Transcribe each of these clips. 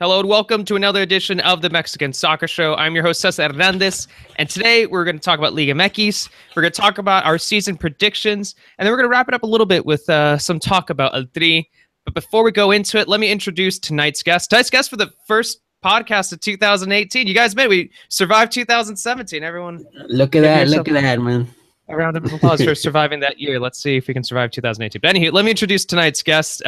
Hello and welcome to another edition of the Mexican Soccer Show. I'm your host, Cesar Hernandez, and today we're going to talk about Liga MX. We're going to talk about our season predictions, and then we're going to wrap it up a little bit with some talk about El Tri. But before we go into it, let me introduce tonight's guest. Tonight's guest for the first podcast of 2018. You guys made it. We survived 2017. Everyone, look at that. Look at that, man. A round of applause for surviving that year. Let's see if we can survive 2018. But anyway, let me introduce tonight's guest.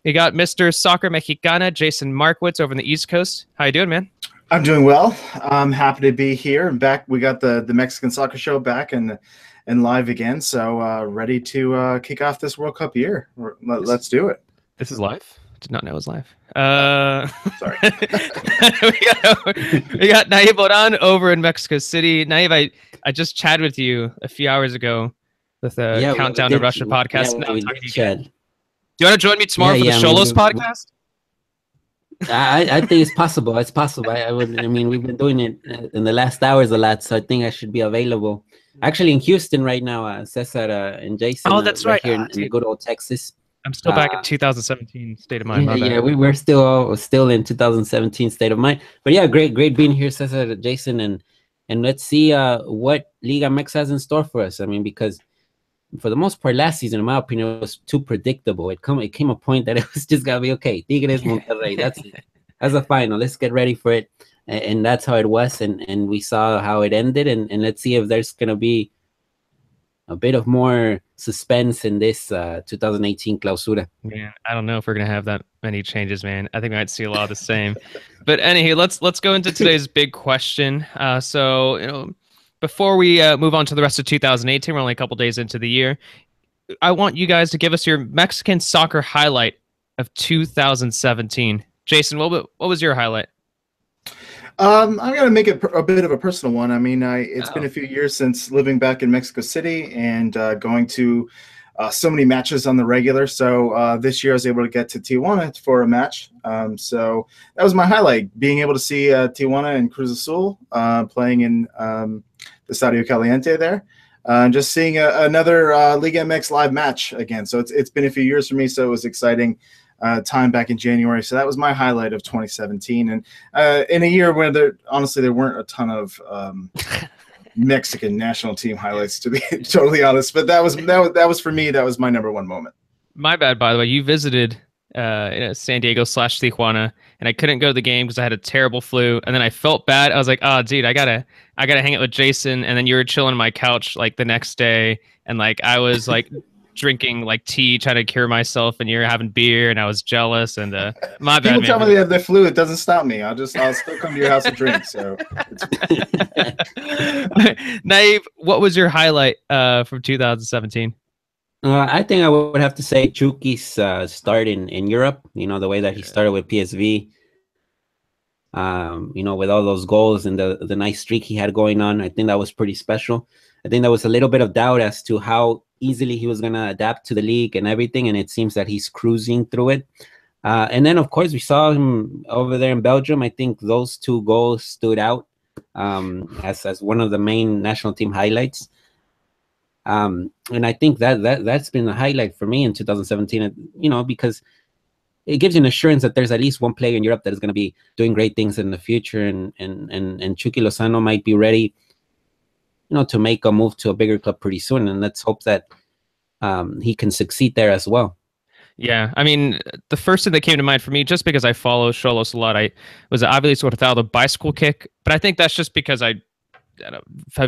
We got Mr. Soccer Mexicana, Jason Markowitz, over on the East Coast. How you doing, man? I'm doing well. I'm happy to be here and back. We got the Mexican Soccer Show back and live again. So ready to kick off this World Cup year. Let's do it. This is live? Did not know it was live. Sorry. we got Naive Oran over in Mexico City. Naive, I just chatted with you a few hours ago with a Countdown to Russia podcast. Yeah, we did chat. Do you want to join me tomorrow for the Xolos podcast? I think it's possible. It's possible. I mean, we've been doing it in the last hours a lot, so I think I should be available. Actually, in Houston right now, Cesar and Jason. Oh, that's right. Here in good old Texas. I'm still back in 2017 state of mind. Yeah, we're still in 2017 state of mind. But yeah, great being here, Cesar, Jason, and let's see what Liga MX has in store for us. I mean, because for the most part, last season, in my opinion, it was too predictable. It came a point that it was just gotta be okay. Tigres, Monterrey, that's it. That's the final. Let's get ready for it, and that's how it was. And we saw how it ended. And let's see if there's gonna be a bit of more suspense in this 2018 Clausura. Man, I don't know if we're gonna have that many changes, man. I think we might see a lot of the same. But anyway, let's go into today's big question. Before we move on to the rest of 2018, we're only a couple days into the year. I want you guys to give us your Mexican soccer highlight of 2017. Jason, what was your highlight? I'm going to make it a bit of a personal one. I mean, it's been a few years since living back in Mexico City and going to so many matches on the regular. So this year I was able to get to Tijuana for a match. So that was my highlight, being able to see Tijuana and Cruz Azul playing in the Estadio Caliente there. Just seeing another Liga MX live match again. So it's been a few years for me, so it was exciting time back in January. So that was my highlight of 2017. And in a year where there weren't a ton of Mexican national team highlights, to be totally honest. But that was for me, that was my number one moment. My bad, by the way. You visited San Diego / Tijuana, and I couldn't go to the game because I had a terrible flu, and then I felt bad. I was like, oh dude, I gotta hang out with Jason. And then you were chilling on my couch like the next day, and like I was like drinking like tea, trying to cure myself, and you're having beer, and I was jealous. And my bad. People tell me they have the flu, it doesn't stop me. I'll still come to your house and drink. So Naive, what was your highlight from 2017? I think I would have to say Chucky's start in Europe. You know, the way that he started with PSV. With all those goals and the nice streak he had going on. I think that was pretty special. I think there was a little bit of doubt as to how easily he was going to adapt to the league and everything, and it seems that he's cruising through it. And then, of course, we saw him over there in Belgium. I think those two goals stood out as one of the main national team highlights. And I think that's been a highlight for me in 2017, because it gives you an assurance that there's at least one player in Europe that is going to be doing great things in the future, and Chucky Lozano might be ready, to make a move to a bigger club pretty soon, and let's hope that he can succeed there as well. Yeah, I mean, the first thing that came to mind for me, just because I follow Xolos a lot, was obviously without the bicycle kick, but I think that's just because I've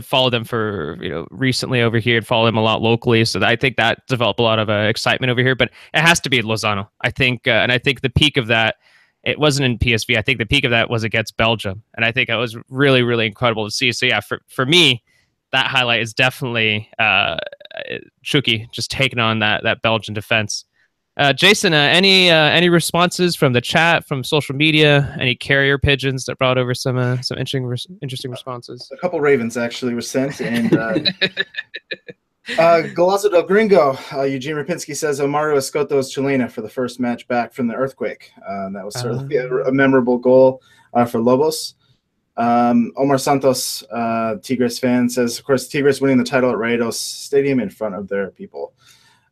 followed them for recently over here and followed them a lot locally, so I think that developed a lot of excitement over here. But it has to be Lozano, I think, and I think the peak of that, it wasn't in PSV. I think the peak of that was against Belgium, and I think it was really, really incredible to see. So yeah, for me, that highlight is definitely Chucky just taking on that Belgian defense. Jason, any responses from the chat, from social media, any carrier pigeons that brought over some interesting responses? A couple ravens actually were sent, and Golazo del Gringo, Eugene Rapinski says Mario Escoto is Chilena for the first match back from the earthquake. That was certainly a memorable goal for Lobos. Omar Santos, Tigres fan, says, of course, Tigres winning the title at Rayados Stadium in front of their people.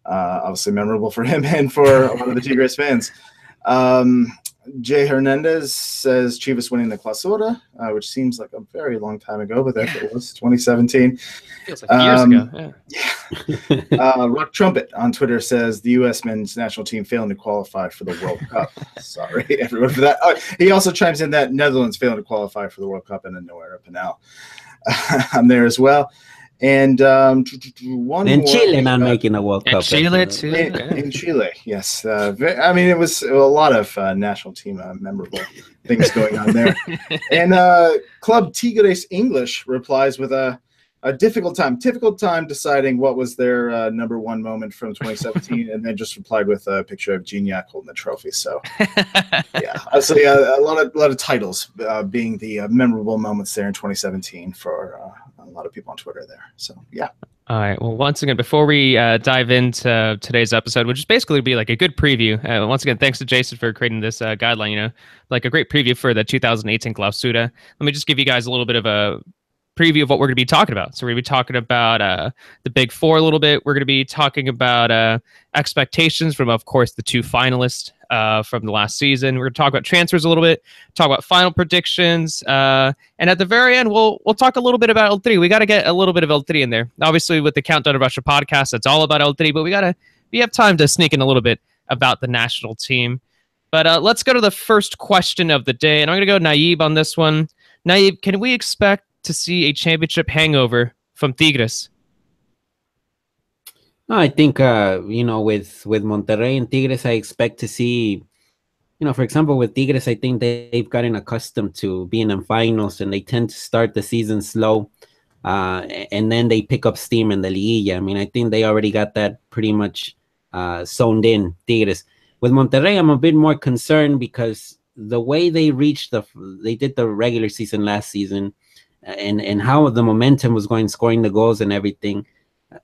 Obviously memorable for him and for a lot of the Tigres fans. Jay Hernandez says Chivas winning the Clausura, which seems like a very long time ago, but that it was 2017. Feels like years ago. Yeah. Rock Trumpet on Twitter says the U.S. men's national team failing to qualify for the World Cup. Sorry, everyone, for that. He also chimes in that Netherlands failing to qualify for the World Cup and a no era penal. I'm there as well. And one and more. Chile not making a World Cup. Chile too. In Chile, yes. I mean, it was a lot of national team memorable things going on there. And Club Tigres English replies with a difficult time deciding what was their number one moment from 2017, and then just replied with a picture of Gignac holding the trophy. So, so a lot of titles being the memorable moments there in 2017 for a lot of people on Twitter there. So, yeah. All right. Well, once again, before we dive into today's episode, which is basically be like a good preview. Once again, thanks to Jason for creating this guideline. Like a great preview for the 2018 Clausura. Let me just give you guys a little bit of a preview of what we're going to be talking about. So we're going to be talking about the Big Four a little bit. We're going to be talking about expectations from, of course, the two finalists from the last season. We're going to talk about transfers a little bit, talk about final predictions, and at the very end, we'll talk a little bit about El3. We got to get a little bit of El3 in there. Obviously, with the Countdown to Russia podcast, that's all about El3, but we have time to sneak in a little bit about the national team. But let's go to the first question of the day, and I'm going to go Naib on this one. Naib, can we expect to see a championship hangover from Tigres? No, I think with Monterrey and Tigres, I expect to see, for example, with Tigres, I think they've gotten accustomed to being in finals, and they tend to start the season slow, and then they pick up steam in the Liguilla. I mean, I think they already got that pretty much zoned in, Tigres. With Monterrey, I'm a bit more concerned because the way they did the regular season last season, and how the momentum was going, scoring the goals and everything,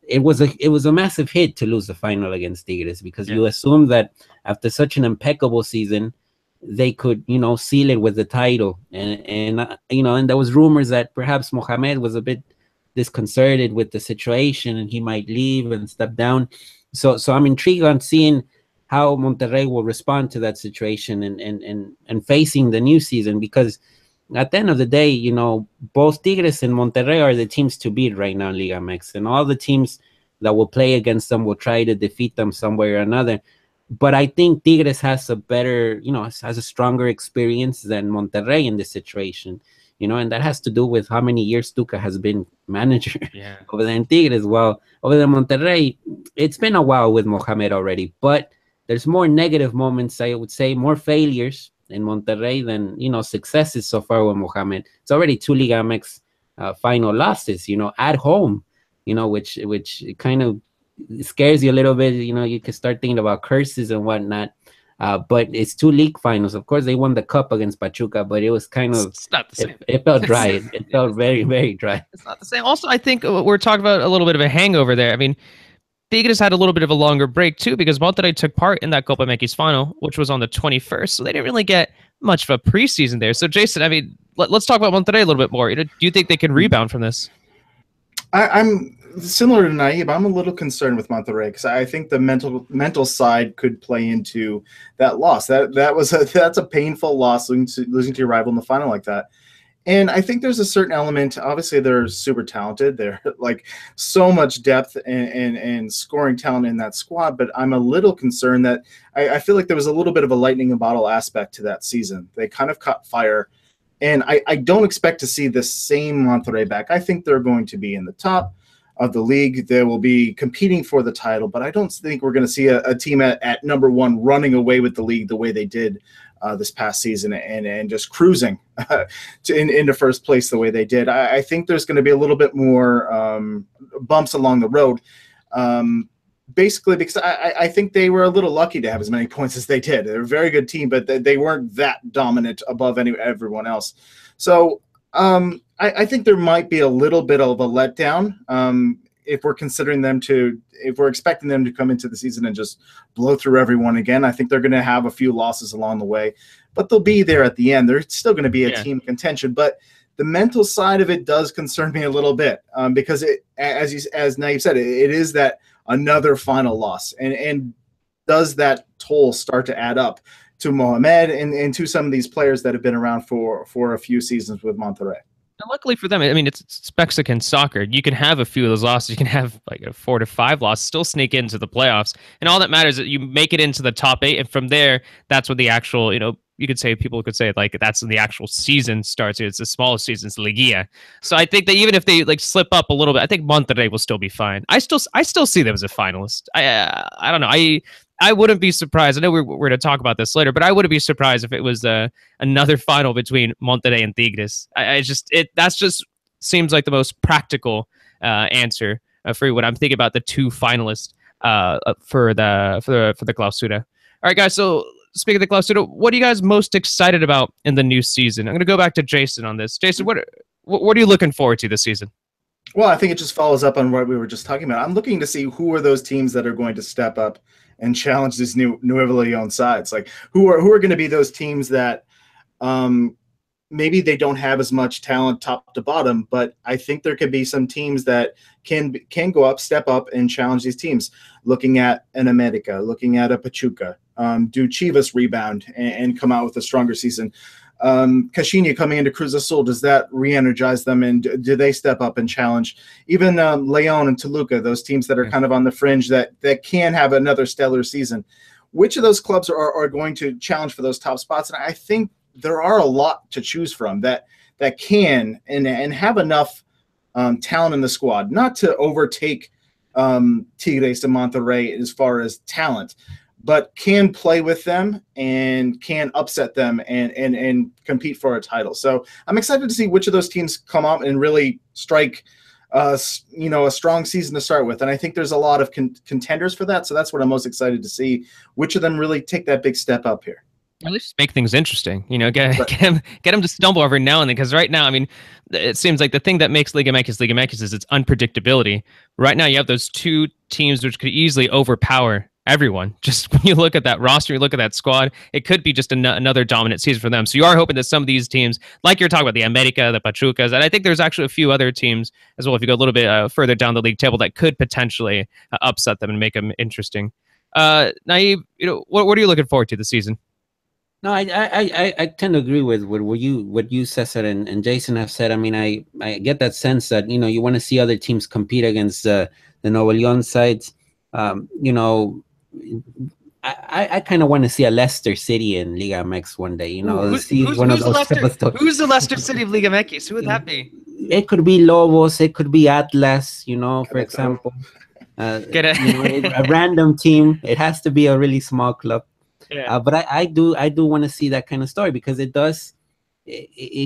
it was a massive hit to lose the final against Tigres, because you assume that after such an impeccable season, they could, seal it with the title. And there was rumors that perhaps Mohamed was a bit disconcerted with the situation and he might leave and step down. So I'm intrigued on seeing how Monterrey will respond to that situation and facing the new season, because at the end of the day, both Tigres and Monterrey are the teams to beat right now in Liga MX, and all the teams that will play against them will try to defeat them some way or another. But I think Tigres has has a stronger experience than Monterrey in this situation, and that has to do with how many years Tuca has been manager over there in Tigres. Well, over there in Monterrey, it's been a while with Mohamed already, but there's more negative moments, I would say, more failures in Monterrey than successes so far with Mohamed. It's already 2 Liga MX final losses, at home, which kind of scares you a little bit. You can start thinking about curses and whatnot. But it's 2 league finals. Of course, they won the cup against Pachuca, but it was kind of, it's not the same. It felt dry. It felt very, very dry. It's not the same. Also, I think we're talking about a little bit of a hangover there. I mean, Tigres had a little bit of a longer break too, because Monterrey took part in that Copa MX final, which was on the 21st. So they didn't really get much of a preseason there. So Jason, I mean, let's talk about Monterrey a little bit more. Do you think they can rebound from this? I'm similar to Naib. I'm a little concerned with Monterrey because I think the mental side could play into that loss. That's a painful loss, losing to your rival in the final like that. And I think there's a certain element. Obviously, they're super talented. They're like so much depth and scoring talent in that squad. But I'm a little concerned that I feel like there was a little bit of a lightning in a bottle aspect to that season. They kind of caught fire. And I don't expect to see the same Monterrey back. I think they're going to be in the top of the league. They will be competing for the title. But I don't think we're going to see a team at number one running away with the league the way they did this past season and just cruising into first place the way they did. I think there's going to be a little bit more bumps along the road, basically because I think they were a little lucky to have as many points as they did. They're a very good team, but they weren't that dominant above everyone else. So I think there might be a little bit of a letdown if we're expecting them to come into the season and just blow through everyone again. I think they're going to have a few losses along the way, but they'll be there at the end. They're still going to be a team contention, but the mental side of it does concern me a little bit because as Naib said, it is that another final loss. And does that toll start to add up Mohamed and to some of these players that have been around for a few seasons with Monterrey. And luckily for them, I mean, it's Mexican soccer. You can have a few of those losses. You can have like a 4 to 5 loss, still sneak into the playoffs. And all that matters is that you make it into the top 8. And from there, that's when the actual, you could say, people could say like that's when the actual season starts. It's the smallest season, it's Liguilla. So I think that even if they like slip up a little bit, I think Monterrey will still be fine. I still see them as a finalist. I don't know. I wouldn't be surprised. I know we're going to talk about this later, but I wouldn't be surprised if it was another final between Monterrey and Tigres. That's just seems like the most practical answer for when I'm thinking about the two finalists for the Clausura. All right, guys. So speaking of the Clausura, what are you guys most excited about in the new season? I'm going to go back to Jason on this. Jason, what are you looking forward to this season? Well, I think it just follows up on what we were just talking about. I'm looking to see who are those teams that are going to step up and challenge these Nuevo Leon sides. Like who are going to be those teams that maybe they don't have as much talent top to bottom, but I think there could be some teams that can go up, step up, and challenge these teams. Looking at an America, looking at a Pachuca, do Chivas rebound and come out with a stronger season? Caixinha coming into Cruz Azul, does that re-energize them, and do they step up and challenge even Leon and Toluca, those teams that are kind of on the fringe that can have another stellar season? Which of those clubs are going to challenge for those top spots? And I think there are a lot to choose from that can and have enough talent in the squad, not to overtake Tigres and Monterrey as far as talent, but can play with them and can upset them and compete for a title. So I'm excited to see which of those teams come out and really strike a strong season to start with. And I think there's a lot of contenders for that. So that's what I'm most excited to see, which of them really take that big step up here. At least make things interesting, get him to stumble every now and then. Because right now, I mean, it seems like the thing that makes Liga MX is its unpredictability. Right now, you have those two teams which could easily overpower everyone. Just when you look at that roster, you look at that squad, it could be just another dominant season for them. So you are hoping that some of these teams, like you're talking about the America, the Pachucas, and I think there's actually a few other teams as well, if you go a little bit further down the league table, that could potentially upset them and make them interesting. Naive, what are you looking forward to this season? No, I tend to agree with what you Cesar and Jason have said. I mean, I get that sense that you want to see other teams compete against the Nuevo Leon sides. I kind of want to see a Leicester City in Liga MX one day. Who's the Leicester City of Liga MX? Who would that be? It could be Lobos. It could be Atlas. For example, a random team. It has to be a really small club. Yeah. But I do want to see that kind of story, because it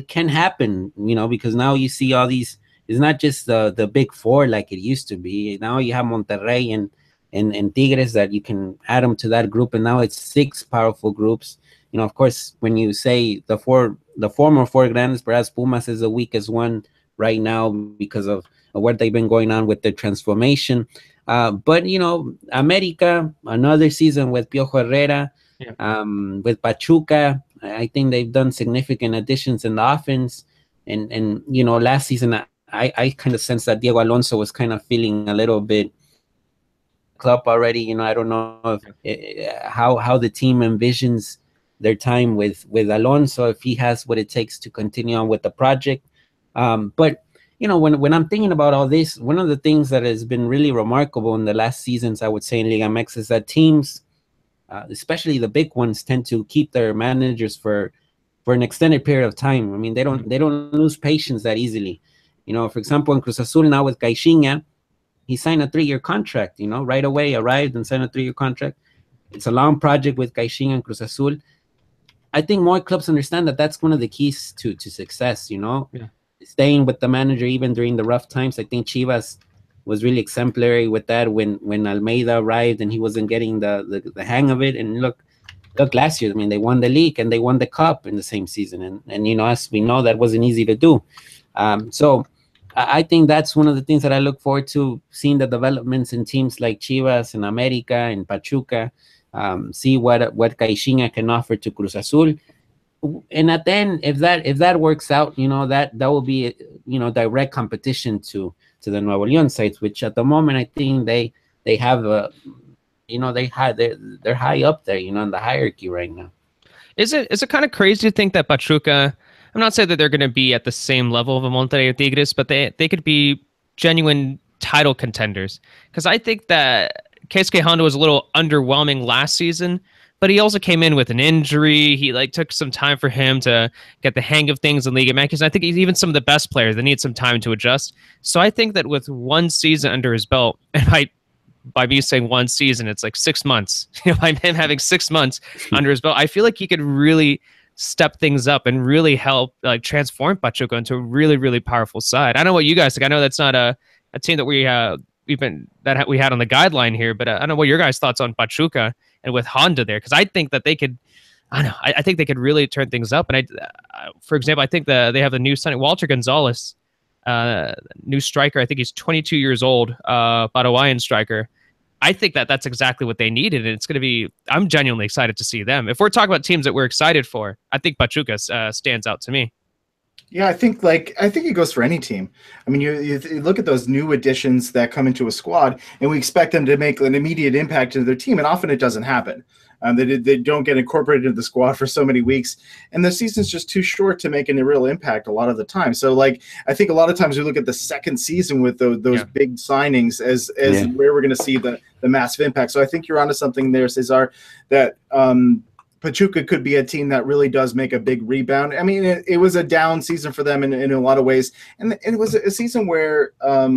can happen, because now you see all these, it's not just the big four like it used to be. Now you have Monterrey and Tigres that you can add them to that group, and now it's 6 powerful groups. Of course, when you say the former four grandes, perhaps Pumas is the weakest one right now because of what they've been going on with the transformation. But America, another season with Piojo Herrera. Yeah. With Pachuca, I think they've done significant additions in the offense, and last season I kind of sense that Diego Alonso was kind of feeling a little bit club already. I don't know if how the team envisions their time with Alonso, if he has what it takes to continue on with the project. But when I'm thinking about all this, one of the things that has been really remarkable in the last seasons, I would say, in Liga MX, is that teams, especially the big ones, tend to keep their managers for an extended period of time. I mean, they don't lose patience that easily. For example, in Cruz Azul now with Caixinha, he signed a 3-year contract. Right away arrived and signed a 3-year contract. It's a long project with Caixinha and Cruz Azul. I think more clubs understand that that's one of the keys to success. Staying with the manager even during the rough times. I think Chivas was really exemplary with that when Almeida arrived and he wasn't getting the hang of it. And look last year, I mean, they won the league and they won the cup in the same season. And as we know, that wasn't easy to do. So I think that's one of the things that I look forward to, seeing the developments in teams like Chivas and America and Pachuca, see what Caixinha can offer to Cruz Azul. And at the end, if that works out, that will be, direct competition to the Nuevo Leon sites, which at the moment I think they have they're high up there, in the hierarchy right now. Is it kind of crazy to think that Pachuca? I'm not saying that they're going to be at the same level of a Monterrey Tigres, but they could be genuine title contenders. Because I think that Keisuke Honda was a little underwhelming last season, but he also came in with an injury. He like took some time for him to get the hang of things in Liga MX. I think even some of the best players, they need some time to adjust. So I think that with one season under his belt, and by me saying one season, it's like 6 months. By him having 6 months under his belt, I feel like he could really step things up and really help like transform Pachuca into a really, really powerful side. I don't know what you guys think. I know that's not a team that we we had on the guideline here, but I don't know what your guys' thoughts on Pachuca and with Honda there, because I think that they could. I don't know. I think they could really turn things up. And for example, I think they have a new signing, Walter Gonzalez, new striker. I think he's 22 years old, Paraguayan striker. I think that that's exactly what they needed, and it's going to be. I'm genuinely excited to see them. If we're talking about teams that we're excited for, I think Pachuca stands out to me. Yeah, I think it goes for any team. I mean, you look at those new additions that come into a squad, and we expect them to make an immediate impact to their team, and often it doesn't happen. They don't get incorporated into the squad for so many weeks, and the season's just too short to make any real impact a lot of the time. So, like, I think a lot of times we look at the second season with those big signings as where we're going to see the massive impact. So I think you're onto something there, Cesar, that Pachuca could be a team that really does make a big rebound. I mean, it was a down season for them in a lot of ways, and it was a season where a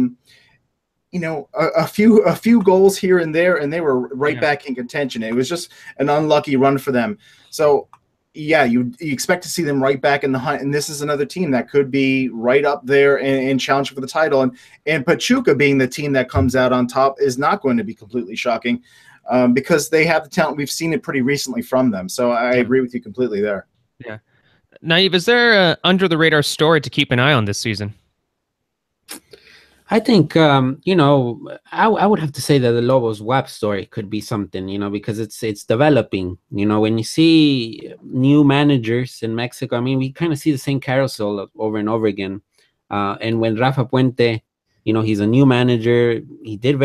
few goals here and there, and they were right back in contention. It was just an unlucky run for them. So, yeah, you expect to see them right back in the hunt, and this is another team that could be right up there and challenge for the title. And Pachuca being the team that comes out on top is not going to be completely shocking. Because they have the talent. We've seen it pretty recently from them. So I agree with you completely there. Yeah. Naive, is there a under-the-radar story to keep an eye on this season? I think, I would have to say that the Lobos WAP story could be something, because it's developing. When you see new managers in Mexico, I mean, we kind of see the same carousel over and over again. And when Rafa Puente, he's a new manager, he did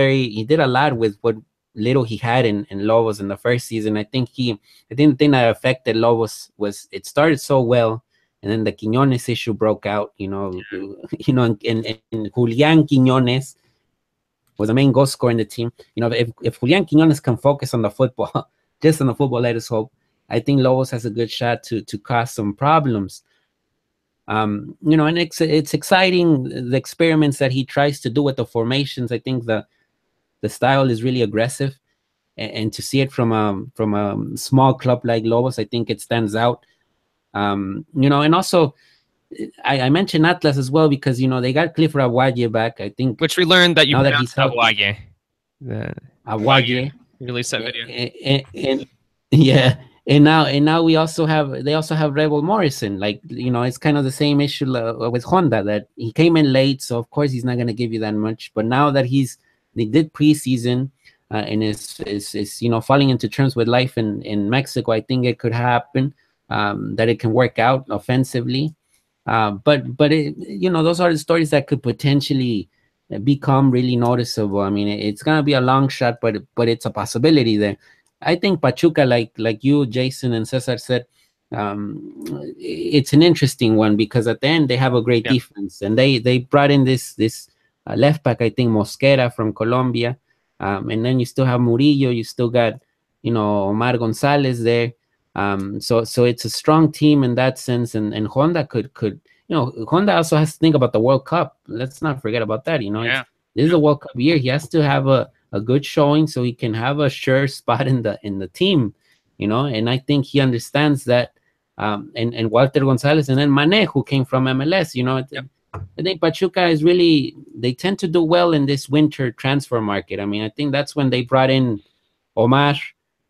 a lot with what little he had in Lobos in the first season. I think the thing that affected Lobos was it started so well, and then the Quiñones issue broke out. And Julián Quiñones was the main goal scorer in the team. If Julián Quiñones can focus on the football, just on the football, let us hope. I think Lobos has a good shot to cause some problems. And it's exciting, the experiments that he tries to do with the formations. I think the style is really aggressive, and to see it from a small club like Lobos, I think it stands out. And also I mentioned Atlas as well because they got Clifford Aguaye back. I think, which we learned that he's Aguaye. Aguaye. You released that video. And yeah. And now they also have Rebel Morrison. Like, it's kind of the same issue with Honda, that he came in late, so of course he's not going to give you that much. But now that they did preseason and is falling into terms with life in Mexico, I think it could happen, that it can work out offensively. But those are the stories that could potentially become really noticeable. I mean, it's gonna be a long shot, but it's a possibility there. I think Pachuca, like you, Jason, and Cesar said, it's an interesting one because at the end they have a great defense, and they brought in this left back, I think Mosquera from Colombia, and then you still have Murillo, you still got Omar Gonzalez there, so it's a strong team in that sense, and Honda could Honda also has to think about the World Cup. Let's not forget about that. This is a World Cup year. He has to have a good showing so he can have a sure spot in the team, and I think he understands that. And Walter Gonzalez, and then Mane, who came from MLS, I think Pachuca is really, they tend to do well in this winter transfer market. I mean, I think that's when they brought in Omar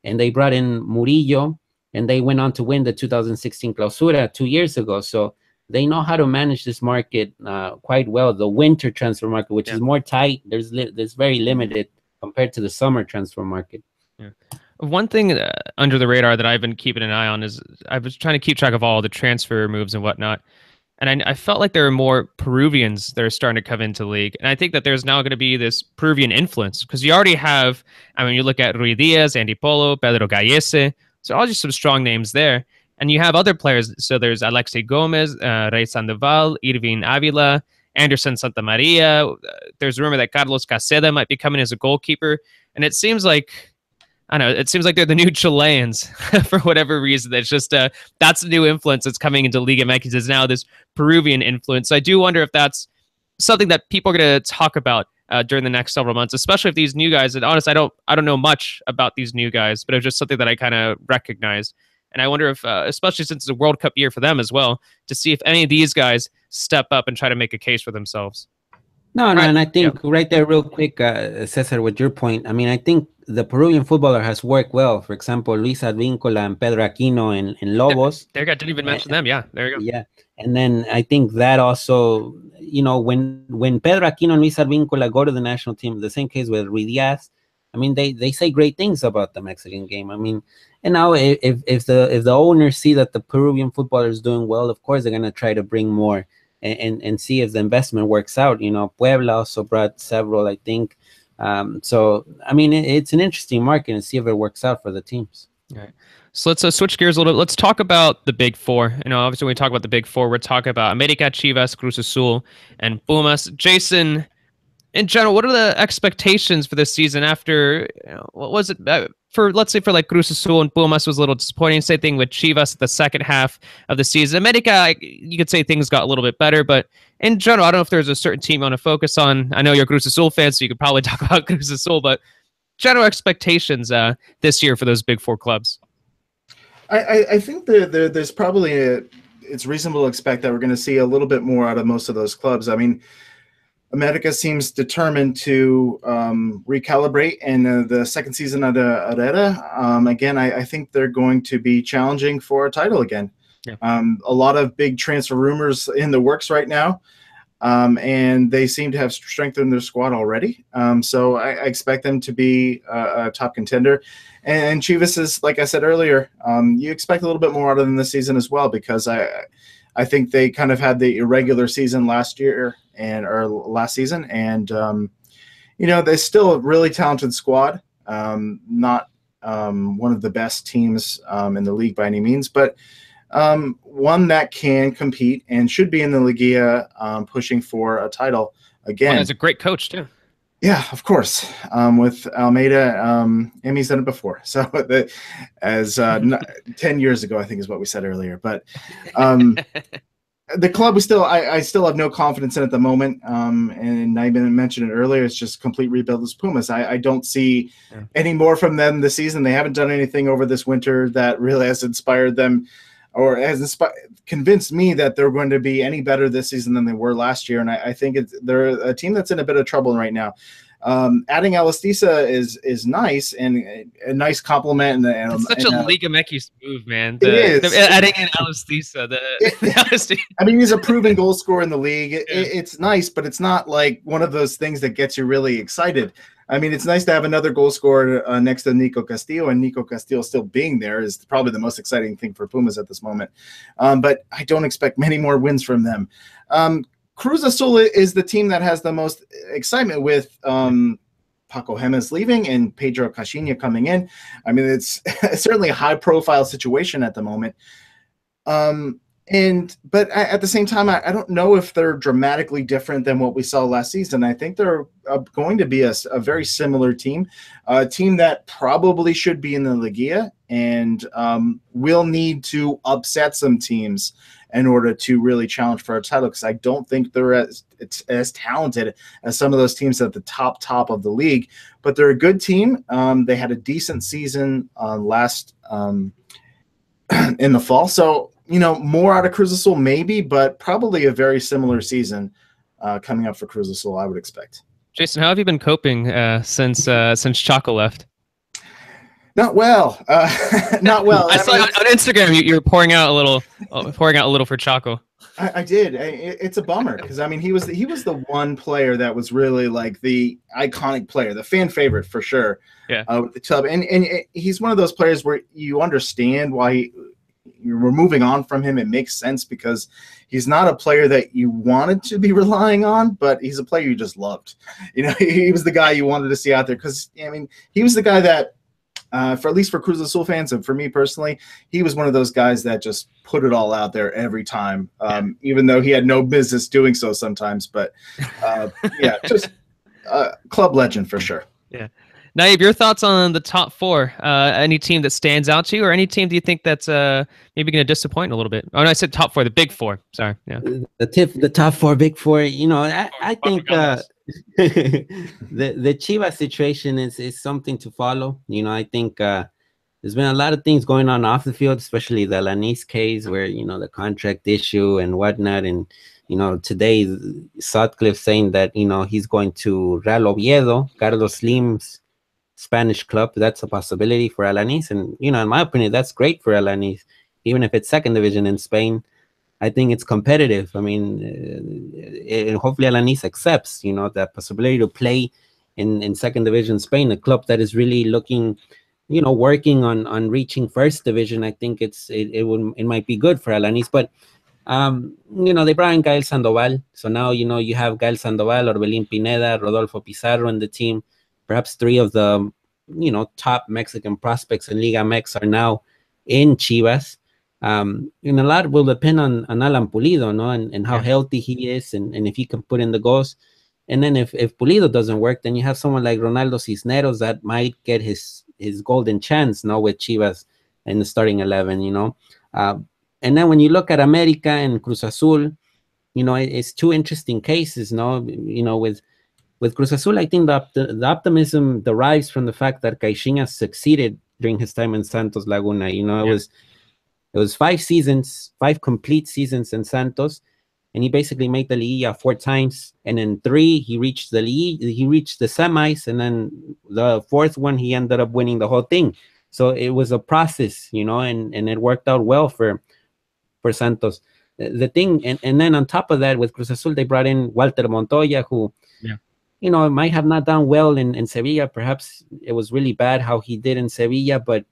and they brought in Murillo, and they went on to win the 2016 Clausura 2 years ago. So they know how to manage this market quite well. The winter transfer market, which is more tight, there's very limited compared to the summer transfer market. Yeah. One thing under the radar that I've been keeping an eye on is I was trying to keep track of all the transfer moves and whatnot. And I felt like there are more Peruvians that are starting to come into the league. And I think that there's now going to be this Peruvian influence because you already have, you look at Rui Diaz, Andy Polo, Pedro Gallese. So all just some strong names there. And you have other players. So there's Alexei Gomez, Rey Sandoval, Irving Avila, Anderson Santamaria. There's a rumor that Carlos Caseda might be coming as a goalkeeper. And it seems like, I don't know, it seems like they're the new Chileans for whatever reason. It's just, that's the new influence that's coming into Liga MX is now this Peruvian influence. So I do wonder if that's something that people are going to talk about during the next several months, especially if these new guys, and honestly, I don't know much about these new guys, but it's just something that I kind of recognized. And I wonder if, especially since it's a World Cup year for them as well, to see if any of these guys step up and try to make a case for themselves. No, right. And I think right there, real quick, Cesar, with your point, I mean, I think the Peruvian footballer has worked well. For example, Luis Advíncula and Pedro Aquino in Lobos. There you go. Didn't even mention them. Yeah, there you go. Yeah, and then I think that also, when Pedro Aquino and Luis Advíncula go to the national team, the same case with Rui Diaz, I mean, they say great things about the Mexican game. I mean, and now if the owners see that the Peruvian footballer is doing well, of course they're gonna try to bring more and see if the investment works out. Puebla also brought several, I think. So I mean, it's an interesting market and see if it works out for the teams. All right. So let's switch gears a little bit. Let's talk about the Big Four. Obviously, when we talk about the Big Four, we're talking about America, Chivas, Cruz Azul, and Pumas. Jason, in general, what are the expectations for this season after, what was it, let's say for like Cruz Azul and Pumas was a little disappointing. Same thing with Chivas the second half of the season. America, you could say things got a little bit better, but in general, I don't know if there's a certain team you want to focus on. I know you're a Cruz Azul fan, so you could probably talk about Cruz Azul, but general expectations this year for those Big Four clubs. I think there's probably it's reasonable to expect that we're going to see a little bit more out of most of those clubs. I mean, America seems determined to recalibrate in the second season of the Herrera. Again, I think they're going to be challenging for a title again. Yeah. A lot of big transfer rumors in the works right now, and they seem to have strengthened their squad already. So I expect them to be a top contender. And Chivas is, like I said earlier, you expect a little bit more out of them this season as well, because I think they kind of had the irregular season last season, and they're still a really talented squad. Not one of the best teams in the league by any means, but one that can compete and should be in the Liguilla, pushing for a title again. Well, as a great coach too. Yeah, of course. With Almeida, Emmy's done it before. So, 10 years ago, I think is what we said earlier. But the club I still have no confidence in at the moment. And I even mentioned it earlier. It's just complete rebuild as Pumas. I don't see any more from them this season. They haven't done anything over this winter that really has inspired them, or has convinced me that they're going to be any better this season than they were last year. And I think they're a team that's in a bit of trouble right now. Adding Alistisa is nice and a nice compliment. And it's such a Liga MX move, man. It is. Adding in Alistisa. I mean, he's a proven goal scorer in the league. It's nice, but it's not like one of those things that gets you really excited. I mean, it's nice to have another goal scorer next to Nico Castillo, and Nico Castillo still being there is probably the most exciting thing for Pumas at this moment. But I don't expect many more wins from them. Cruz Azul is the team that has the most excitement with Paco Gemes leaving and Pedro Caixinha coming in. I mean, it's certainly a high-profile situation at the moment. But at the same time, I don't know if they're dramatically different than what we saw last season. I think they're going to be a very similar team, a team that probably should be in the Liguilla and will need to upset some teams in order to really challenge for a title, because I don't think they're as talented as some of those teams at the top of the league. But they're a good team. They had a decent season last in the fall. So, more out of Cruz Azul maybe, but probably a very similar season coming up for Cruz Azul, I would expect. Jason, how have you been coping since Chaco left? Not well. Not well. I saw on Instagram you were pouring out a little for Chaco. I did. It's a bummer because I mean he was the one player that was really like the iconic player, the fan favorite for sure. Yeah. With the club, and he's one of those players where you understand why you're moving on from him. It makes sense because he's not a player that you wanted to be relying on, but he's a player you just loved. He was the guy you wanted to see out there because I mean he was the guy that for at least for Cruz Azul fans and for me personally, he was one of those guys that just put it all out there every time, even though he had no business doing so sometimes. But yeah, just club legend for sure. Yeah. Naib, your thoughts on the top four? Any team that stands out to you, or any team do you think that's maybe going to disappoint a little bit? Oh, no, I said top four, the big four. Sorry. Yeah. The top four, big four. You know, I think the Chivas situation is something to follow. You know, I think there's been a lot of things going on off the field, especially the Alanis case, where the contract issue and whatnot, and today Sutcliffe saying that he's going to Real Oviedo, Carlos Slim's Spanish club. That's a possibility for Alanis, and in my opinion, that's great for Alanis, even if it's second division in Spain. I think it's competitive. I mean, hopefully Alanis accepts, that possibility to play in second division Spain, a club that is really looking, working on reaching first division. I think it might be good for Alanis, but they brought in Gael Sandoval, so now you have Gael Sandoval, Orbelín Pineda, Rodolfo Pizarro in the team. Perhaps three of the top Mexican prospects in Liga MX are now in Chivas. And a lot will depend on Alan Pulido, and how healthy he is, and if he can put in the goals. And then if Pulido doesn't work, then you have someone like Ronaldo Cisneros that might get his golden chance, with Chivas in the starting 11, and then when you look at America and Cruz Azul, it's two interesting cases, with Cruz Azul. I think the optimism derives from the fact that Caixinha succeeded during his time in Santos Laguna. It was 5 seasons, 5 complete seasons in Santos, and he basically made the Liguilla 4 times, and in 3 he reached the semis, and then the 4th one he ended up winning the whole thing. So it was a process, and it worked out well for Santos. The thing, and then on top of that, with Cruz Azul, they brought in Walter Montoya, who might have not done well in Sevilla. Perhaps it was really bad how he did in Sevilla, but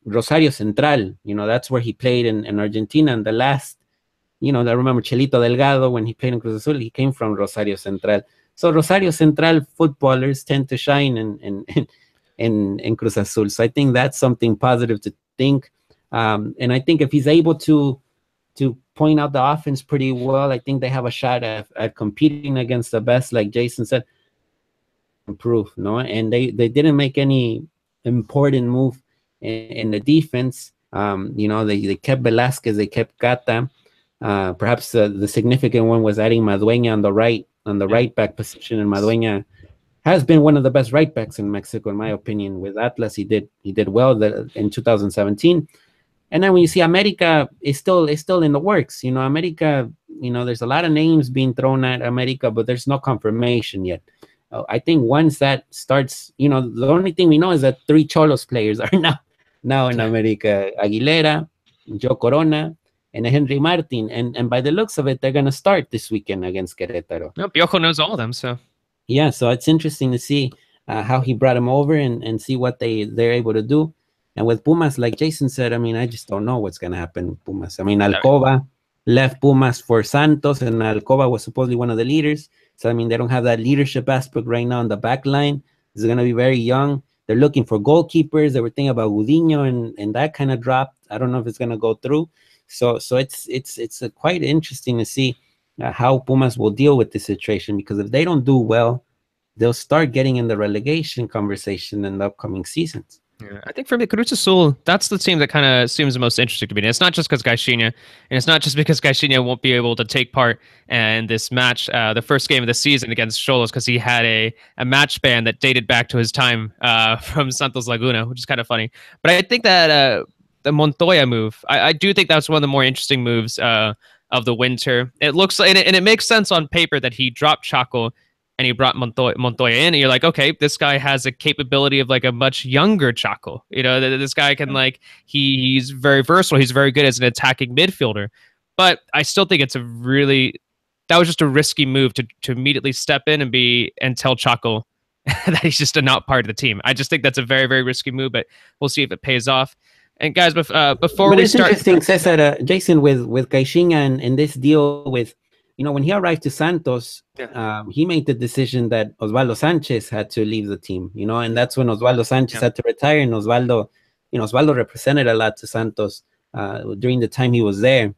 Rosario Central, that's where he played in Argentina. And the last, I remember Chelito Delgado, when he played in Cruz Azul, he came from Rosario Central. So Rosario Central footballers tend to shine in Cruz Azul. So I think that's something positive to think. And I think if he's able to point out the offense pretty well, I think they have a shot at competing against the best, like Jason said, improve, and they didn't make any important move in the defense. They kept Velasquez, they kept Cata. Perhaps the significant one was adding Madueña on the right back position, and Madueña has been one of the best right backs in Mexico, in my opinion. With Atlas, he did well in 2017. And then when you see America is still in the works, America, there's a lot of names being thrown at America, but there's no confirmation yet. I think once that starts, the only thing we know is that 3 Cholos players are now in America: Aguilera, Joe Corona, and Henry Martin. And by the looks of it, they're going to start this weekend against Querétaro. No, Piojo knows all of them, so. Yeah, so it's interesting to see how he brought them over and see what they're able to do. And with Pumas, like Jason said, I mean, I just don't know what's going to happen with Pumas. I mean, Alcoba left Pumas for Santos, and Alcoba was supposedly one of the leaders. So, I mean, they don't have that leadership aspect right now on the back line. It's going to be very young. They're looking for goalkeepers. They were thinking about Gudiño, and that kind of dropped. I don't know if it's going to go through. So it's quite interesting to see how Pumas will deal with this situation, because if they don't do well, they'll start getting in the relegation conversation in the upcoming seasons. Yeah, I think for me, Cruz Azul, that's the team that kind of seems the most interesting to me. And it's not just because Caixinha, and it's not just because Caixinha won't be able to take part in this match, the first game of the season against Xolos, because he had a match ban that dated back to his time from Santos Laguna, which is kind of funny. But I think that the Montoya move, I do think that's one of the more interesting moves of the winter. It looks like, and it makes sense on paper that he dropped Chaco and he brought Montoya in, and you're like, okay, this guy has a capability of like a much younger Chaco. This guy can he's very versatile. He's very good as an attacking midfielder. But I still think that was just a risky move to immediately step in and tell Chaco that he's just not part of the team. I just think that's a very, very risky move, but we'll see if it pays off. And guys, before we start, interesting, Cesar, Jason, with Caixinha and this deal with when he arrived to Santos, he made the decision that Osvaldo Sanchez had to leave the team, and that's when Osvaldo Sanchez had to retire, and Osvaldo represented a lot to Santos during the time he was there.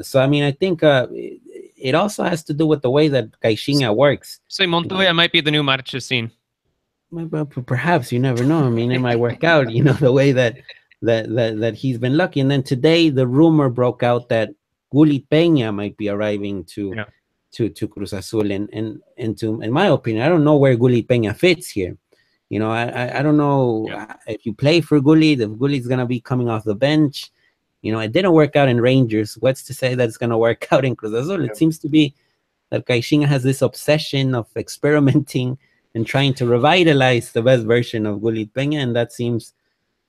So, I mean, I think it also has to do with the way that Caixinha works. So Montoya might be the new Marchesín. Perhaps, you never know. I mean, it might work out, the way that he's been lucky. And then today, the rumor broke out that Gullit Peña might be arriving to Cruz Azul. And in my opinion, I don't know where Gullit Peña fits here. I don't know if you play for Gullit, if Gullit's going to be coming off the bench. It didn't work out in Rangers. What's to say that it's going to work out in Cruz Azul? It seems to be that Caixinha has this obsession of experimenting and trying to revitalize the best version of Gullit Peña, and that seems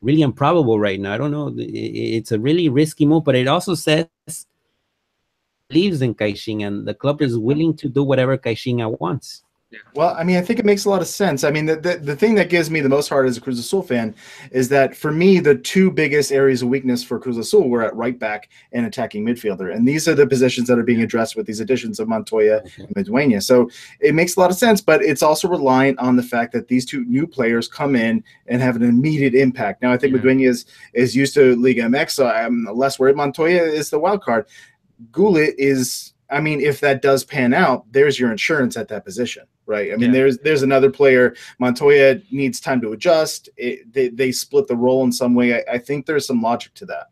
really improbable right now. I don't know. It's a really risky move, but it also says believes in Caixinha, and the club is willing to do whatever Caixinha wants. Well, I mean, I think it makes a lot of sense. I mean, the thing that gives me the most heart as a Cruz Azul fan is that for me, the two biggest areas of weakness for Cruz Azul were at right back and attacking midfielder. And these are the positions that are being addressed with these additions of Montoya and Meduena. So it makes a lot of sense, but it's also reliant on the fact that these two new players come in and have an immediate impact. Now, I think Meduena is used to Liga MX, so I'm less worried. Montoya is the wild card. Gullit is, I mean, if that does pan out, there's your insurance at that position, right? I mean, there's another player. Montoya needs time to adjust. They split the role in some way. I think there's some logic to that.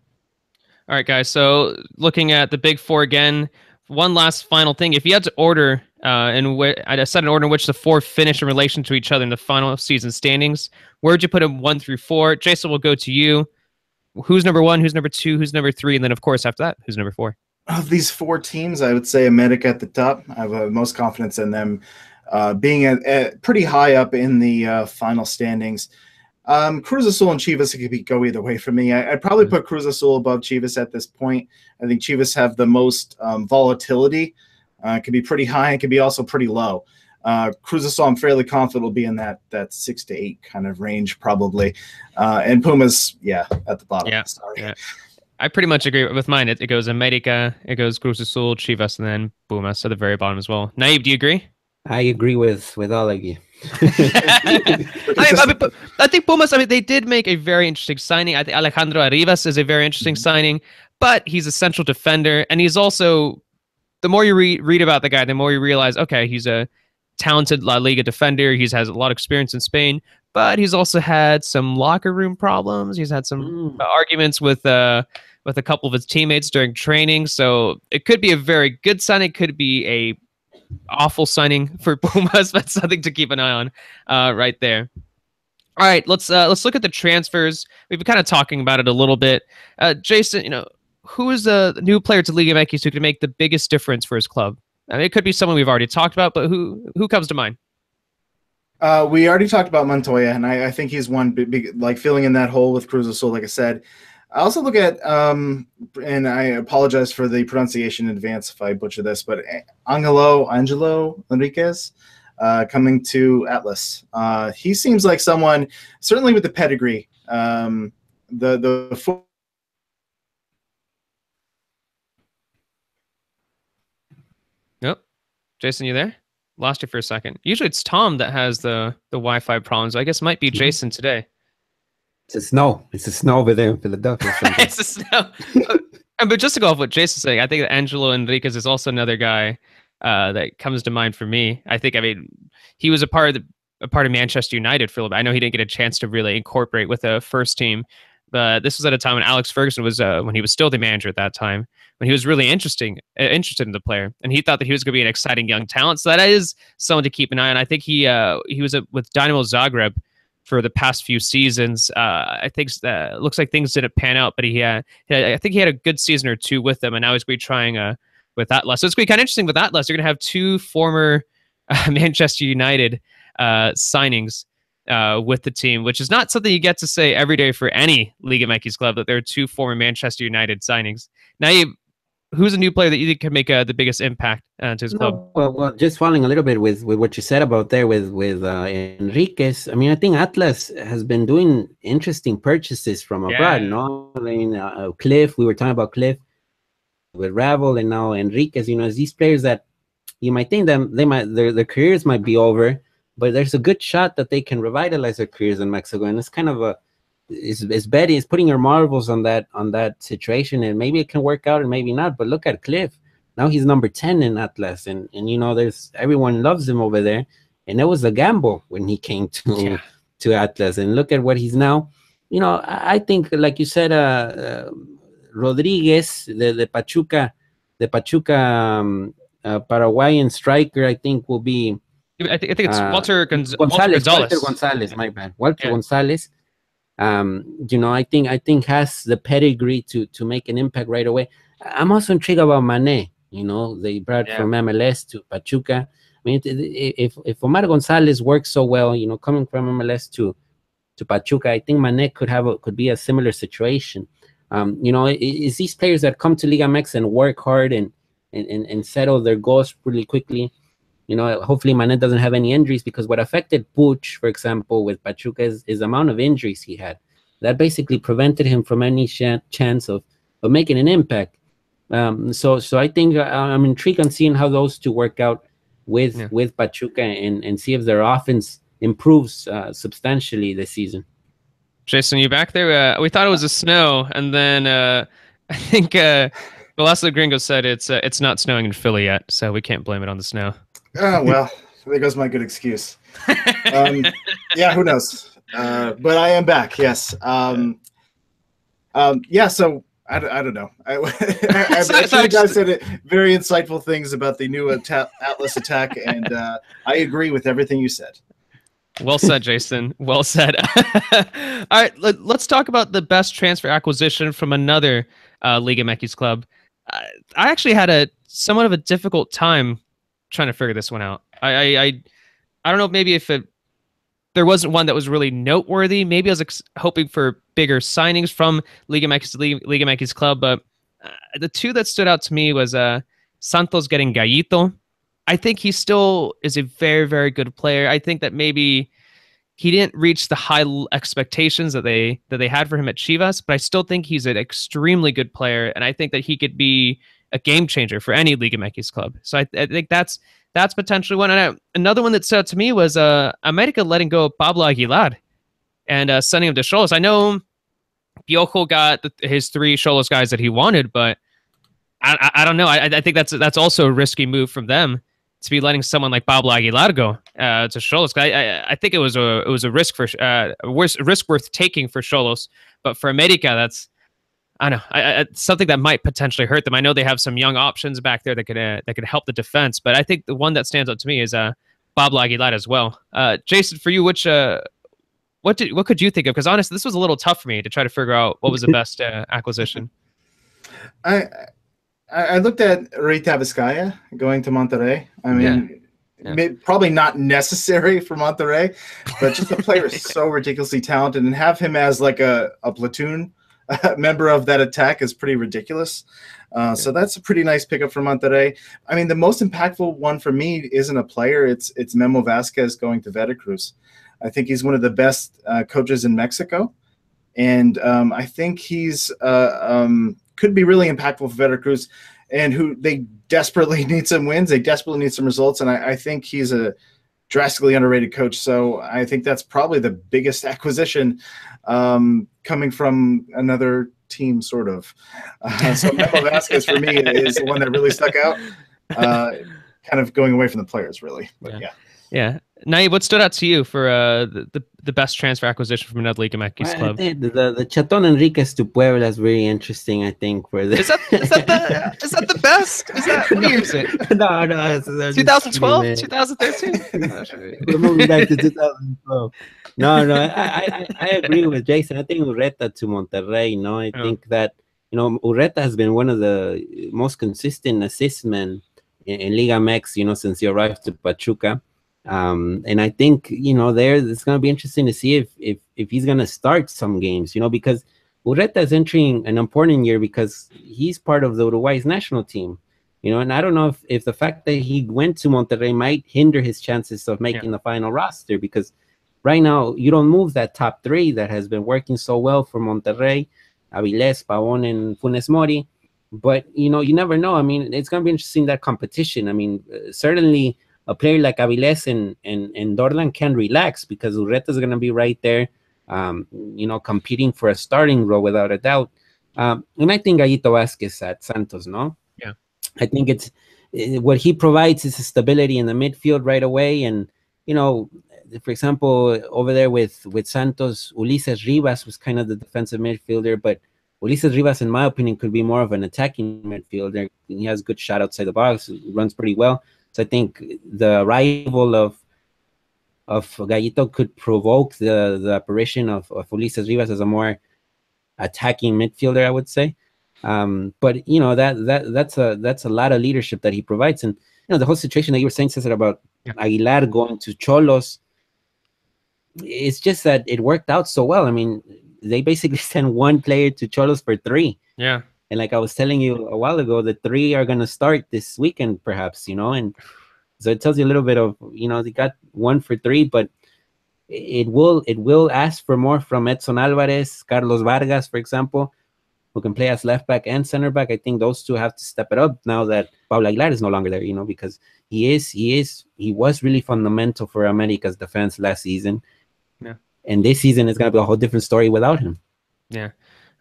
All right, guys. So looking at the big four again, one last final thing. If you had to order, I set an order in which the four finish in relation to each other in the final season standings, where'd you put them 1 through 4? Jason, we'll go to you. Who's number 1? Who's number 2? Who's number 3? And then, of course, after that, who's number 4? Of these four teams, I would say America at the top. I have most confidence in them being at pretty high up in the final standings. Cruz Azul and Chivas could go either way for me. I'd probably put Cruz Azul above Chivas at this point. I think Chivas have the most volatility. It can be pretty high. It can be also pretty low. Cruz Azul, I'm fairly confident will be in that 6 to 8 kind of range probably. And Pumas, at the bottom. Yeah. Sorry. Yeah. I pretty much agree with mine. It goes America, it goes Cruz Azul, Chivas, and then Pumas at the very bottom as well. Naib, do you agree? I agree with all of you. I think Pumas, they did make a very interesting signing. I think Alejandro Arribas is a very interesting signing, but he's a central defender, and he's also, the more you read about the guy, the more you realize, okay, he's a talented La Liga defender. He has a lot of experience in Spain, but he's also had some locker room problems. He's had some arguments with a couple of his teammates during training. So it could be a very good signing. It could be a awful signing for Pumas, but something to keep an eye on right there. All right, let's look at the transfers. We've been kind of talking about it a little bit. Jason, who is the new player to Liga MX who could make the biggest difference for his club? I mean, it could be someone we've already talked about, but who comes to mind? We already talked about Montoya, and I think he's one big, like filling in that hole with Cruz Azul, like I said. I also look at, and I apologize for the pronunciation in advance if I butcher this, but Angelo Enriquez coming to Atlas. He seems like someone, certainly with the pedigree. Yep. Jason, you there? Lost you for a second. Usually it's Tom that has the Wi-Fi problems. I guess it might be Jason today. It's a snow. It's a snow over there in Philadelphia. It's a snow. But just to go off what Jason's saying, I think that Angelo Enriquez is also another guy that comes to mind for me. He was a part of Manchester United for a little bit. I know he didn't get a chance to really incorporate with the first team, but this was at a time when Alex Ferguson was when he was still the manager at that time, when he was really interested in the player, and he thought that he was going to be an exciting young talent. So that is someone to keep an eye on. I think he was with Dynamo Zagreb for the past few seasons. I think looks like things didn't pan out, but I think he had a good season or two with them, and now he's going to be trying with Atlas. So it's going to be kind of interesting with Atlas. You're going to have two former Manchester United signings with the team, which is not something you get to say every day for any Liga MX club, that there are two former Manchester United signings. Now, who's a new player that you think can make the biggest impact to his club? Well, just following a little bit with what you said about there with Enriquez. I mean, I think Atlas has been doing interesting purchases from abroad. No, I mean, Cliff. We were talking about Cliff. Ravel and now Enriquez. You know, it's these players that you might think that their careers might be over, but there's a good shot that they can revitalize their careers in Mexico. And it's kind of it's betting, it's putting your marbles on that situation, and maybe it can work out and maybe not. But look at Cliff. Now he's number 10 in Atlas, and you know, there's everyone loves him over there. And that was a gamble when he came to Atlas, and look at what he's now. You know, I think, like you said, Rodriguez, the Pachuca Paraguayan striker, I think will be. I think it's Walter Gonzalez. Walter Gonzalez, my bad. Walter Gonzalez. You know, I think has the pedigree to make an impact right away. I'm also intrigued about Mané. You know, they brought from MLS to Pachuca. I mean, if Omar Gonzalez works so well, you know, coming from MLS to Pachuca, I think Mané could be a similar situation. You know, it's these players that come to Liga MX and work hard and settle their goals really quickly. You know, hopefully Mané doesn't have any injuries, because what affected Puig, for example, with Pachuca is the amount of injuries he had. That basically prevented him from any chance of making an impact. So I think I'm intrigued on seeing how those two work out with Pachuca and see if their offense improves substantially this season. Jason, you back there? We thought it was a snow, and then I think Velasco Gringo said it's not snowing in Philly yet, so we can't blame it on the snow. Oh, well, there goes my good excuse. Yeah, who knows? But I am back, yes. Yeah, so I don't know. I think you guys said very insightful things about the new Atlas attack, and I agree with everything you said. Well said, Jason. Well said. All right, let's talk about the best transfer acquisition from another Liga MX club. I actually had somewhat of a difficult time trying to figure this one out. I don't know, maybe if there wasn't one that was really noteworthy. Maybe I was hoping for bigger signings from Liga MX club, but the two that stood out to me was Santos getting Gallito. I think he still is a very, very good player. I think that maybe he didn't reach the high expectations that they had for him at Chivas, but I still think he's an extremely good player, and I think that he could be a game changer for any Liga MX club. So I think that's potentially one. And another one that stood out to me was America letting go of Pablo Aguilar and sending him to Xolos. I know Piojo got his 3 Xolos guys that he wanted, but I don't know. I think that's also a risky move from them, to be letting someone like Pablo Aguilar go to Xolos. I think it was a risk worth taking for Xolos, but for America, that's, I don't know, something that might potentially hurt them. I know they have some young options back there that could help the defense, but I think the one that stands out to me is Pablo Aguilar as well. Jason, for you, what could you think of? Because honestly, this was a little tough for me to try to figure out what was the best acquisition. I looked at Rita Vizcaya going to Monterrey. I mean, probably not necessary for Monterrey, but just the player is so ridiculously talented, and have him as like a platoon member of that attack is pretty ridiculous. So that's a pretty nice pickup for Monterrey. I mean, the most impactful one for me isn't a player. It's Memo Vasquez going to Veracruz. I think he's one of the best coaches in Mexico, and I think he's could be really impactful for Veracruz, and who they desperately need some wins. They desperately need some results, and I think he's a drastically underrated coach. So I think that's probably the biggest acquisition coming from another team, sort of. So Memo Vasquez for me is the one that really stuck out, kind of going away from the players, really. But yeah. Naib, what stood out to you for the best transfer acquisition from another Liga MX club? I think the Chaton Enriquez to Puebla is very interesting. I think for the is that the best? Is that, what year is it? No, 2012, 2013. We're moving back to 2012. No, I agree with Jason. I think Urreta to Monterrey. No, I think that Urreta has been one of the most consistent assist men in Liga MX, since he arrived to Pachuca. And I think, it's going to be interesting to see if he's going to start some games, because Urreta is entering an important year because he's part of the Uruguay's national team, and I don't know if the fact that he went to Monterrey might hinder his chances of making the final roster, because right now you don't move that top 3 that has been working so well for Monterrey, Avilés, Pavón, and Funes Mori. But you know, you never know. I mean, it's going to be interesting, that competition. I mean, certainly a player like Avilés and Dorlan can relax, because Urreta is going to be right there, you know, competing for a starting role without a doubt. And I think Gallito Vasquez at Santos, no? Yeah. I think it's what he provides is a stability in the midfield right away. And, you know, for example, over there with Santos, Ulises Rivas was kind of the defensive midfielder, but Ulises Rivas, in my opinion, could be more of an attacking midfielder. He has good shot outside the box, runs pretty well. So I think the arrival of Gallito could provoke the apparition of Ulises Rivas as a more attacking midfielder, I would say. But you know, that's a lot of leadership that he provides. And you know, the whole situation that you were saying, Cesar, about Aguilar going to Cholos, it's just that it worked out so well. I mean, they basically sent one player to Cholos for 3. Yeah. And like I was telling you a while ago, the 3 are going to start this weekend, perhaps, you know. And so it tells you a little bit of, you know, they got 1 for 3, but it will ask for more from Edson Alvarez, Carlos Vargas, for example, who can play as left back and center back. I think those two have to step it up now that Pablo Aguilar is no longer there, you know, because he was really fundamental for America's defense last season. Yeah. And this season is going to be a whole different story without him. Yeah.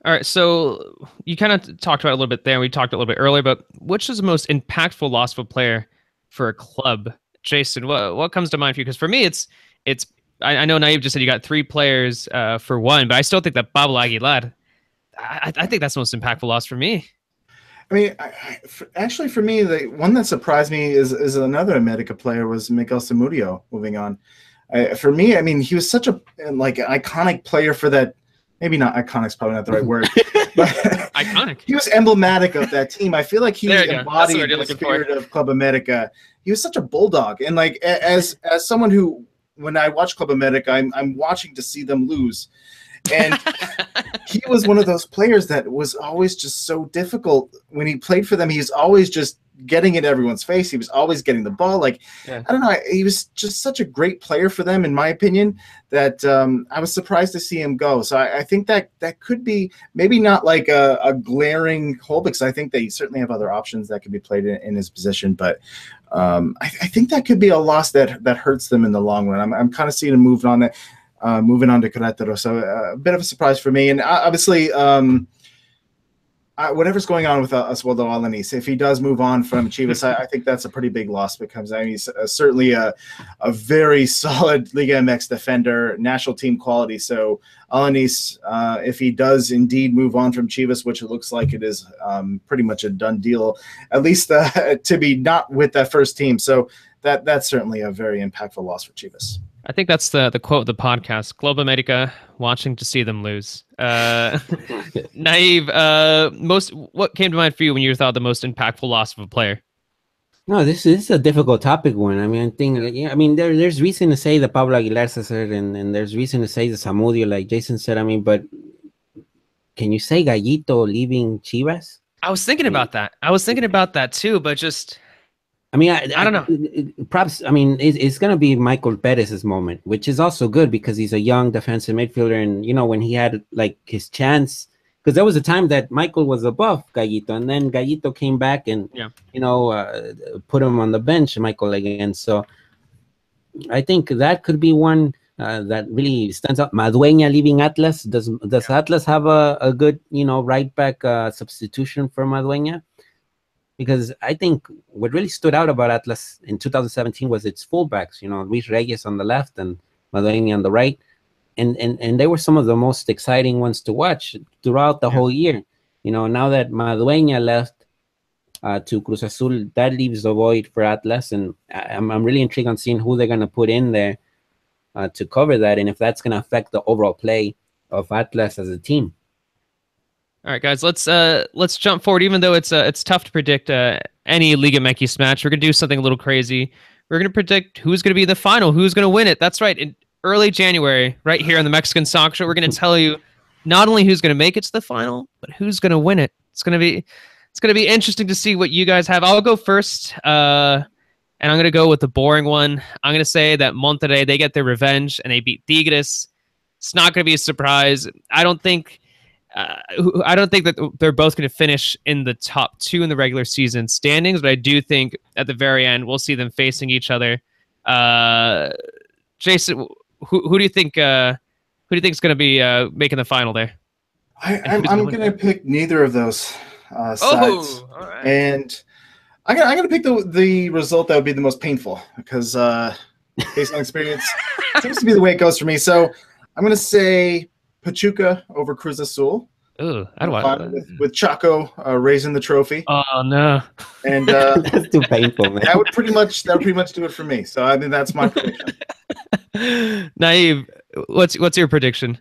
All right. So you kind of talked about it a little bit there. We talked a little bit earlier, but which is the most impactful loss of a player for a club? Jason, what comes to mind for you? Because for me, it's I know Naive just said you got 3 players for 1, but I still think that Pablo Aguilar, I think that's the most impactful loss for me. I mean, actually, for me, the one that surprised me is another America player was Miguel Zamudio moving on. For me, I mean, he was such a like iconic player for that. Maybe not iconic is probably not the right word, but iconic. He was emblematic of that team. I feel like he embodied the spirit of Club America. He was such a bulldog, and like as someone who, when I watch Club America, I'm watching to see them lose. And he was one of those players that was always just so difficult when he played for them. He was always just getting in everyone's face. He was always getting the ball. Like, I don't know. He was just such a great player for them, in my opinion, that I was surprised to see him go. So I think that could be maybe not like a glaring hole, because I think they certainly have other options that could be played in his position. But I think that could be a loss that hurts them in the long run. I'm kind of seeing him moving on to Querétaro. So a bit of a surprise for me. And obviously, whatever's going on with Oswaldo Alanis, if he does move on from Chivas, I think that's a pretty big loss, because I mean, he's certainly a very solid Liga MX defender, national team quality. So Alanis, if he does indeed move on from Chivas, which it looks like it is pretty much a done deal, at least to be not with that first team. So that's certainly a very impactful loss for Chivas. I think that's the quote of the podcast. Globe America, watching to see them lose. Naive, what came to mind for you when you thought the most impactful loss of a player? No, this is a difficult topic one. I mean, I think, I mean, there's reason to say the Pablo Aguilar, Cesar, and there's reason to say the Zamudio, like Jason said. I mean, but can you say Gallito leaving Chivas? I was thinking about that. I was thinking about that too, but just... I mean, I don't know. Perhaps, I mean, it's going to be Michael Perez's moment, which is also good because he's a young defensive midfielder. And, you know, when he had like his chance, because there was a time that Michael was above Gallito, and then Gallito came back and, you know, put him on the bench, Michael, again. So I think that could be one that really stands out. Madueña leaving Atlas. Does Atlas have a good, you know, right back substitution for Madueña? Because I think what really stood out about Atlas in 2017 was its fullbacks, you know, Luis Reyes on the left and Madueña on the right. And they were some of the most exciting ones to watch throughout the whole year. You know, now that Madueña left to Cruz Azul, that leaves the void for Atlas. And I'm really intrigued on seeing who they're going to put in there to cover that, and if that's going to affect the overall play of Atlas as a team. All right, guys, let's jump forward. Even though it's tough to predict any Liga MX match, we're gonna do something a little crazy. We're gonna predict who's gonna be the final, who's gonna win it. That's right. In early January, right here on the Mexican Soccer Show, we're gonna tell you not only who's gonna make it to the final, but who's gonna win it. It's gonna be interesting to see what you guys have. I'll go first, and I'm gonna go with the boring one. I'm gonna say that Monterrey, they get their revenge and they beat Tigres. It's not gonna be a surprise. I don't think. I don't think that they're both going to finish in the top 2 in the regular season standings, but I do think at the very end we'll see them facing each other. Jason, who do you think? Who do you think is going to be making the final there? I'm going to pick neither of those sides. Oh, all right. And I'm going to pick the result that would be the most painful because based on experience, seems to be the way it goes for me. So I'm going to say Pachuca over Cruz Azul. Ooh, I don't want with Chaco raising the trophy. Oh no! And that's too painful, man. That would pretty much do it for me. So I think that's my prediction. Naive, what's your prediction?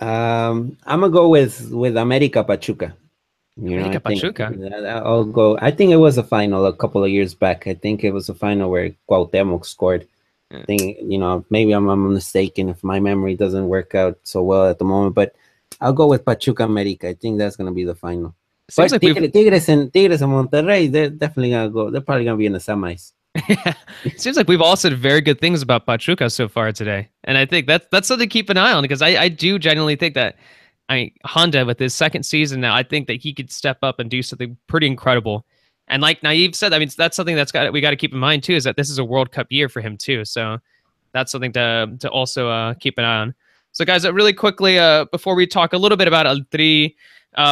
I'm gonna go with America Pachuca. America Pachuca. I'll go. I think it was a final a couple of years back. I think it was a final where Cuauhtemoc scored. I think maybe I'm mistaken if my memory doesn't work out so well at the moment, but I'll go with Pachuca America. I think that's gonna be the final. But like Tigres and Monterrey, they're definitely gonna go. They're probably gonna be in the semis. Yeah, it seems like we've all said very good things about Pachuca so far today, and I think that's something to keep an eye on because I do genuinely think that Honda with his second season now, I think that he could step up and do something pretty incredible. And like Naive said, I mean that's something we got to keep in mind too, is that this is a World Cup year for him too. So that's something to also keep an eye on. So guys, really quickly before we talk a little bit about El Tri,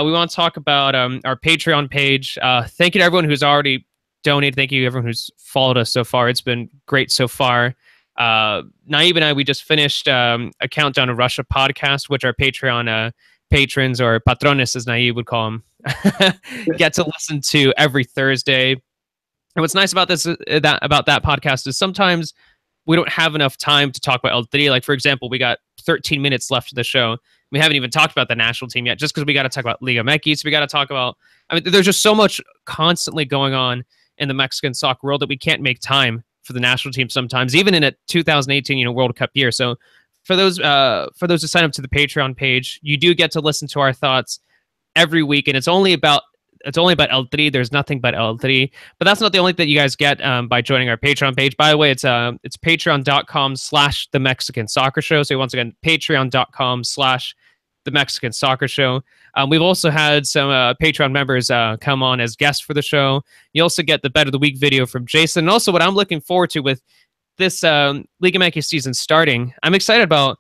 we want to talk about our Patreon page. Thank you to everyone who's already donated. Thank you to everyone who's followed us so far. It's been great so far. Naive and I, we just finished a Countdown to Russia podcast, which our Patreon patrons, or patrones as Naive would call them, get to listen to every Thursday. And what's nice about about that podcast is sometimes we don't have enough time to talk about El Tri. Like, for example, we got 13 minutes left of the show. We haven't even talked about the national team yet, just because we got to talk about Liga MX. We got to talk about, I mean, there's just so much constantly going on in the Mexican soccer world that we can't make time for the national team sometimes, even in a 2018 World Cup year. So for those who sign up to the Patreon page, you do get to listen to our thoughts every week, and it's only about El Tri. There's nothing but El Tri, but that's not the only thing that you guys get by joining our Patreon page. By the way, it's patreon.com/The Mexican Soccer Show. So once again, patreon.com/The Mexican Soccer Show. We've also had some Patreon members come on as guests for the show. You also get the Bet of the Week video from Jason. And also what I'm looking forward to with this Liga MX season starting, I'm excited about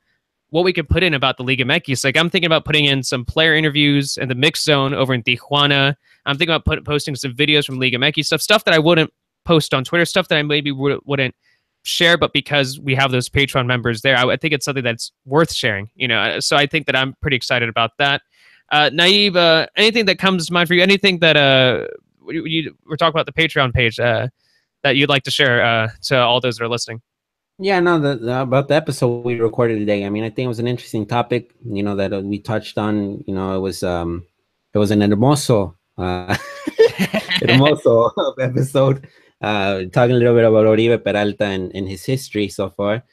what we can put in about the Liga MX. Like, I'm thinking about putting in some player interviews in the mix zone over in Tijuana. I'm thinking about posting some videos from Liga MX stuff that I wouldn't post on Twitter, stuff that I maybe wouldn't share, but because we have those Patreon members there, I think it's something that's worth sharing, so I think that I'm pretty excited about that. Naive, anything that comes to mind for you, anything that we're talking about the Patreon page that you'd like to share to all those that are listening? Yeah, no, about the episode we recorded today. I mean, I think it was an interesting topic, that we touched on. It was an hermoso episode, talking a little bit about Oribe Peralta and his history so far.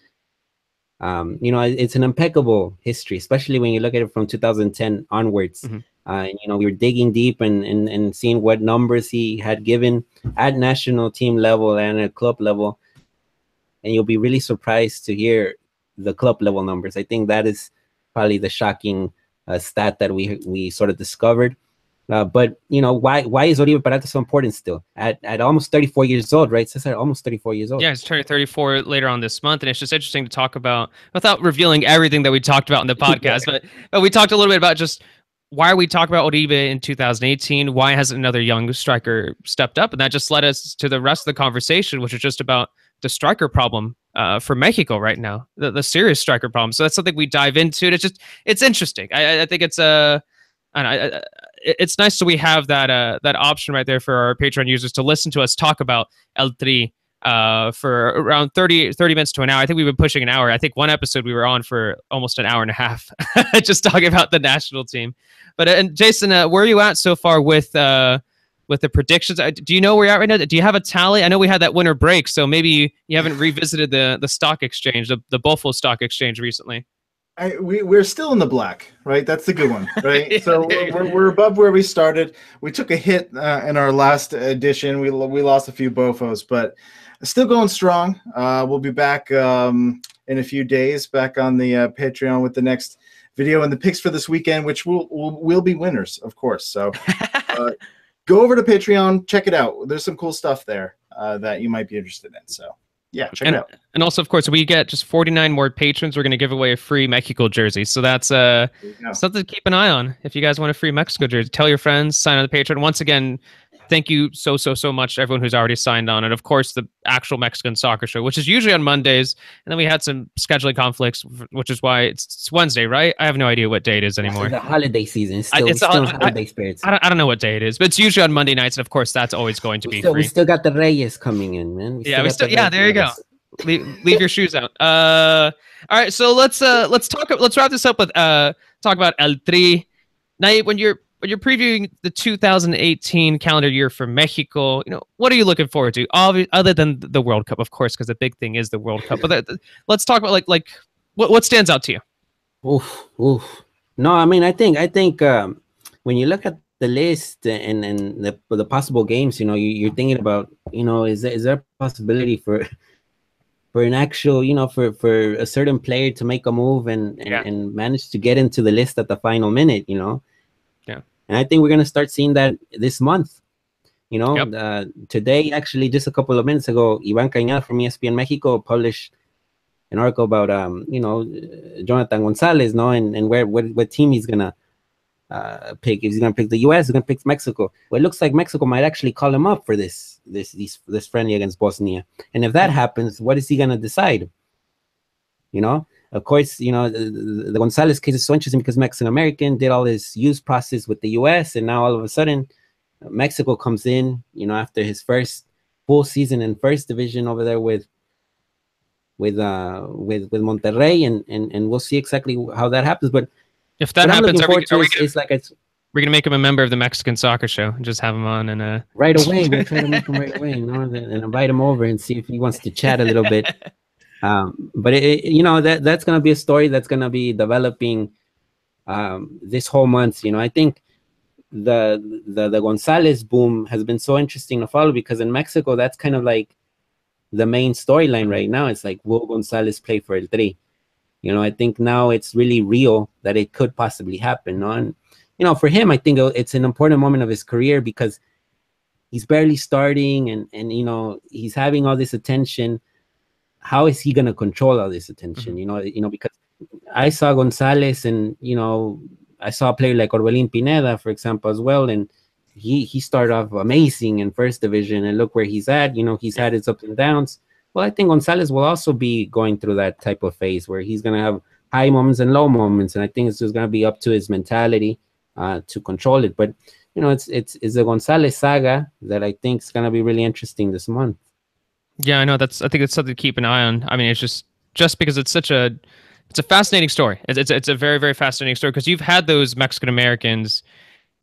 It's an impeccable history, especially when you look at it from 2010 onwards. Mm-hmm. We were digging deep and seeing what numbers he had given at national team level and at club level. And you'll be really surprised to hear the club level numbers. I think that is probably the shocking stat that we sort of discovered. But why is Oribe Peralta so important still at almost 34 years old, right? Cesar, almost 34 years old. Yeah, he's turning 34 later on this month, and it's just interesting to talk about without revealing everything that we talked about in the podcast. But we talked a little bit about just why are we talking about Oribe in 2018? Why hasn't another young striker stepped up? And that just led us to the rest of the conversation, which is just about the striker problem for Mexico right now, the serious striker problem. So that's something we dive into. It's interesting. I think it's it's nice that we have that option right there for our Patreon users to listen to us talk about El Tri for around 30 minutes to an hour. I think we've been pushing an hour. I think one episode we were on for almost an hour and a half, just talking about the national team. But and Jason, where are you at so far with the predictions? Do you know where you're at right now? Do you have a tally? I know we had that winter break, so maybe you haven't revisited the stock exchange, the Buffalo Stock Exchange recently. We're still in the black, right? That's the good one, right? Yeah, so we're above where we started. We took a hit in our last edition. We lost a few Bofos, but still going strong. We'll be back in a few days, back on the Patreon with the next video and the picks for this weekend, which will be winners, of course. So go over to Patreon, check it out. There's some cool stuff there that you might be interested in. So yeah, check it out. And also, of course, we get just 49 more patrons. We're going to give away a free Mexico jersey. So that's something to keep an eye on. If you guys want a free Mexico jersey, tell your friends, sign on the Patreon. Once again, thank you so much to everyone who's already signed on. And of course, the actual Mexican soccer show, which is usually on Mondays. And then we had some scheduling conflicts, which is why it's Wednesday, right? I have no idea what day it is anymore. It's the holiday season. It's still holiday spirits. I don't know what day it is, but it's usually on Monday nights. And of course, that's always going to be free. We still got the Reyes coming in, man. There you go. Leave your shoes out. All right, so let's wrap this up with talk about El Tri. Now, when you're previewing the 2018 calendar year for Mexico, what are you looking forward to? Other than the World Cup, of course, because the big thing is the World Cup. But let's talk about like what stands out to you. Oof. No, I mean, I think when you look at the list and the possible games, you're thinking about, is there a possibility for an actual, for a certain player to make a move and manage to get into the list at the final minute, Yeah. And I think we're going to start seeing that this month, Today, actually, just a couple of minutes ago, Ivan Cañada from ESPN Mexico published an article about, Jonathan Gonzalez, and what team he's going to pick. Is he going to pick the U.S.? He's going to pick Mexico. Well, it looks like Mexico might actually call him up for this friendly against Bosnia. And if that happens, what is he going to decide? Of course, the Gonzalez case is so interesting because Mexican American did all his youth process with the U.S. and now all of a sudden Mexico comes in, after his first full season in first division over there with Monterrey, and we'll see exactly how that happens. But if that happens, we're gonna make him a member of the Mexican soccer show and just have him on and right away. We'll try to make him right away, and invite him over and see if he wants to chat a little bit. But that's gonna be a story that's gonna be developing this whole month. I think the Gonzalez boom has been so interesting to follow because in Mexico that's kind of like the main storyline right now. It's like, will Gonzalez play for El Tri? I think now it's really real that it could possibly happen. And for him, I think it's an important moment of his career because he's barely starting and he's having all this attention. How is he going to control all this attention? Mm-hmm. Because I saw Gonzalez and, I saw a player like Orbelín Pineda, for example, as well. And he started off amazing in first division and look where he's at. He's had his ups and downs. Well, I think Gonzalez will also be going through that type of phase where he's going to have high moments and low moments. And I think it's just going to be up to his mentality to control it. But, it's a Gonzalez saga that I think is going to be really interesting this month. Yeah, I know. I think it's something to keep an eye on. I mean, it's just because it's a fascinating story. It's a very, very fascinating story because you've had those Mexican Americans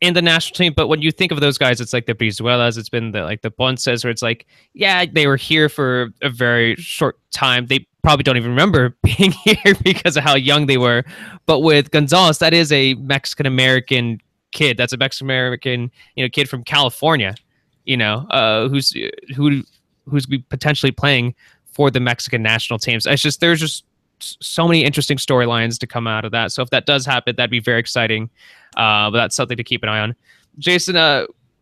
in the national team, but when you think of those guys, it's like the Brizuelas, it's been the Ponces, where it's like, yeah, they were here for a very short time. They probably don't even remember being here because of how young they were. But with Gonzalez, that is a Mexican American kid. That's a Mexican American, kid from California, who's potentially playing for the Mexican national teams. There's just so many interesting storylines to come out of that. So if that does happen, that'd be very exciting. But that's something to keep an eye on. Jason,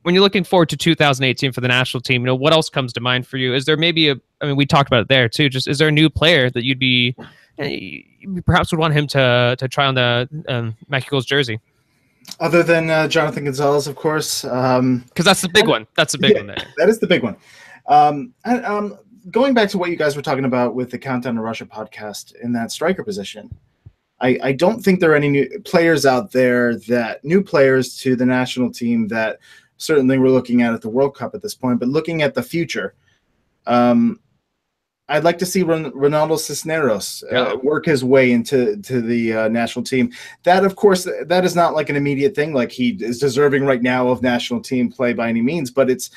when you're looking forward to 2018 for the national team, what else comes to mind for you? Is there maybe we talked about it there too. Just is there a new player that you perhaps would want him to try on the Mexico's jersey? Other than Jonathan Gonzalez, of course. Because that's the big one. That's the big one there. That is the big one. Going back to what you guys were talking about with the Countdown to Russia podcast in that striker position, I don't think there are any new players out there new players to the national team that certainly we're looking at the World Cup at this point, but looking at the future, I'd like to see Ronaldo Cisneros work his way into the national team. That, of course, that is not like an immediate thing, like he is deserving right now of national team play by any means, but it's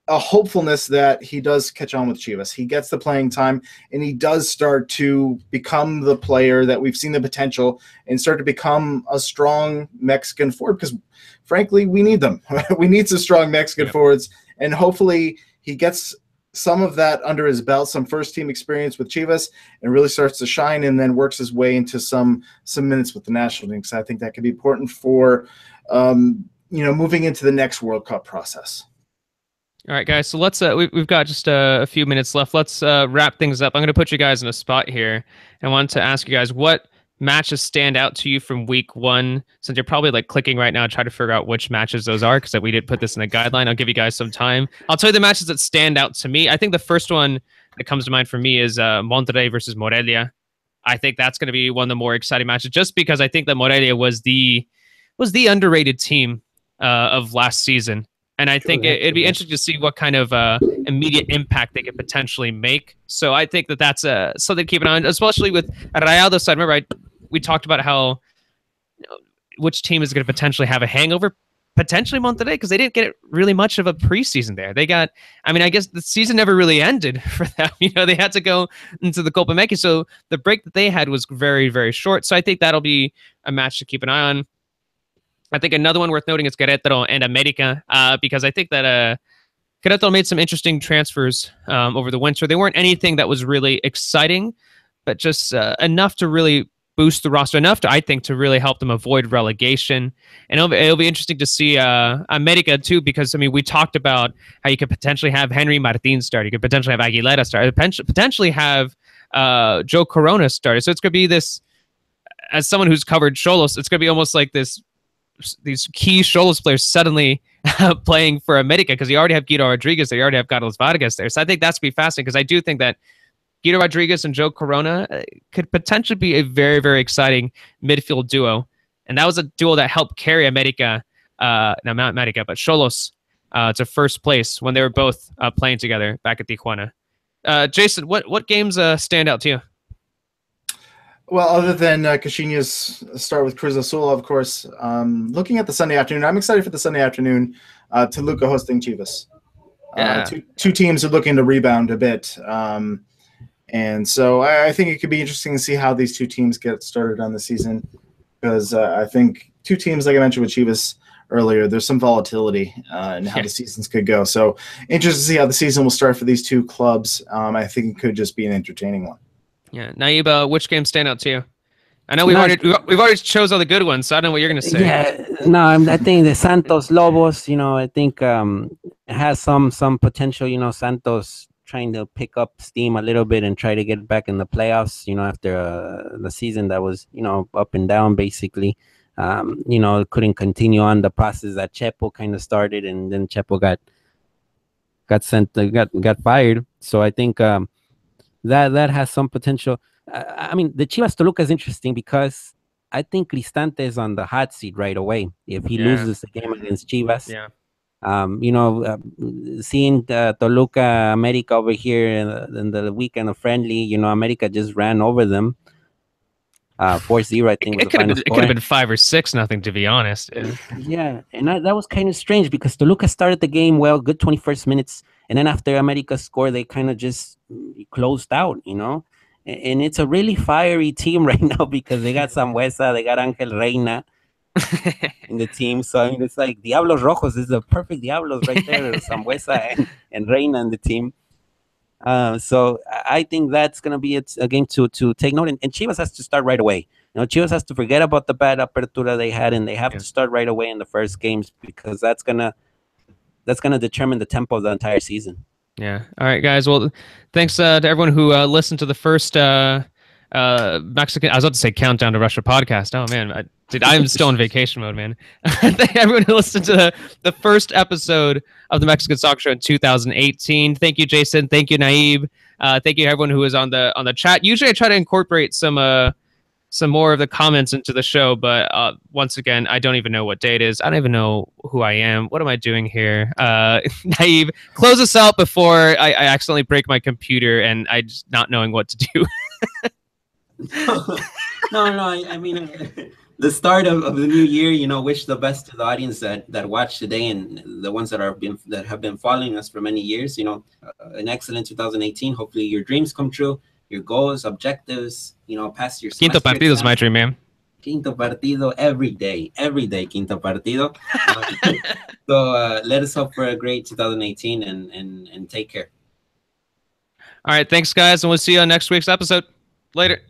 a hopefulness that he does catch on with Chivas. He gets the playing time and he does start to become the player that we've seen the potential and start to become a strong Mexican forward because frankly, we need them. We need some strong Mexican forwards, and hopefully he gets some of that under his belt, some first team experience with Chivas, and really starts to shine, and then works his way into some minutes with the national team. So I think that could be important for moving into the next World Cup process. All right, guys. So let's we've got just a few minutes left. Let's wrap things up. I'm going to put you guys in a spot here. I wanted to ask you guys what matches stand out to you from week 1, since you're probably like clicking right now to try to figure out which matches those are, because we did put this in the guideline. I'll give you guys some time. I'll tell you the matches that stand out to me. I think the first one that comes to mind for me is Monterrey versus Morelia. I think that's going to be one of the more exciting matches, just because I think that Morelia was the underrated team of last season. And I think it'd be interesting to see what kind of immediate impact they could potentially make. So I think that that's something to keep an eye on, especially with Rayaldo's side. Remember, we talked about how which team is going to potentially have a hangover. Potentially Monterrey, because they didn't get really much of a preseason there. They got, I guess the season never really ended for them. They had to go into the Copa América. So the break that they had was very, very short. So I think that'll be a match to keep an eye on. I think another one worth noting is Querétaro and América, because I think that Querétaro made some interesting transfers over the winter. They weren't anything that was really exciting, but just enough to really boost the roster, enough to, I think, to really help them avoid relegation. And it'll be interesting to see América too, because we talked about how you could potentially have Henry Martin start, you could potentially have Aguilera start, potentially have Joe Corona start. So it's going to be this, as someone who's covered Xolos, it's going to be almost like these key Xolos players suddenly playing for América, because you already have Guido Rodriguez there, you already have Carlos Vargas there. So I think that's going to be fascinating, because I do think that Guido Rodriguez and Joe Corona could potentially be a very, very exciting midfield duo. And that was a duo that helped carry América, not América, but Xolos to first place when they were both playing together back at Tijuana. Jason, what games stand out to you? Well, other than Caixinha's start with Cruz Azul, of course, looking at the Sunday afternoon, I'm excited for the Sunday afternoon Toluca hosting Chivas. Two teams are looking to rebound a bit. And so I think it could be interesting to see how these two teams get started on the season, because I think two teams, like I mentioned with Chivas earlier, there's some volatility in how the seasons could go. So interested to see how the season will start for these two clubs. I think it could just be an entertaining one. Yeah, Naib, which games stand out to you? I know we've already chose all the good ones, so I don't know what you're going to say. Yeah, no, I think the Santos Lobos, I think has some potential. Santos trying to pick up steam a little bit and try to get back in the playoffs. After the season that was up and down basically. Couldn't continue on the process that Chepo kind of started, and then Chepo got fired. So I think that has some potential. The Chivas Toluca is interesting because I think Cristante is on the hot seat right away if he loses the game against Chivas. Yeah. Seeing Toluca America over here in the weekend of friendly, America just ran over them. 4-0, I think. It could have been 5 or 6-0, to be honest. Yeah, and that was kind of strange because Toluca started the game well, good 21st minutes, and then after America scored, they kind of just closed out, And it's a really fiery team right now because they got Sambuesa, they got Angel Reina in the team. So it's like Diablos Rojos is the perfect Diablos right there, Sambuesa and Reina in the team. So I think that's going to be a game to take note. And Chivas has to start right away. Chivas has to forget about the bad apertura they had, and they have to start right away in the first games, because that's gonna determine the tempo of the entire season. Yeah. All right, guys. Well, thanks to everyone who listened to the first Mexican. I was about to say Countdown to Russia podcast. Oh man, I'm still in vacation mode, man. Thank everyone who listened to the first episode of the Mexican Soccer Show in 2018. Thank you, Jason. Thank you, Naib. Thank you, everyone who was on the chat. Usually, I try to incorporate some more of the comments into the show, but once again, I don't even know what day it is. I don't even know who I am. What am I doing here? Naib, close us out before I accidentally break my computer and I just not knowing what to do. No. I mean, the start of the new year. Wish the best to the audience that watched today and the ones that have been following us for many years. An excellent 2018. Hopefully, your dreams come true. Your goals, objectives, past your Quinto partido is my dream, man. Quinto partido every day, quinto partido. So let us hope for a great 2018 and take care. All right, thanks, guys, and we'll see you on next week's episode. Later.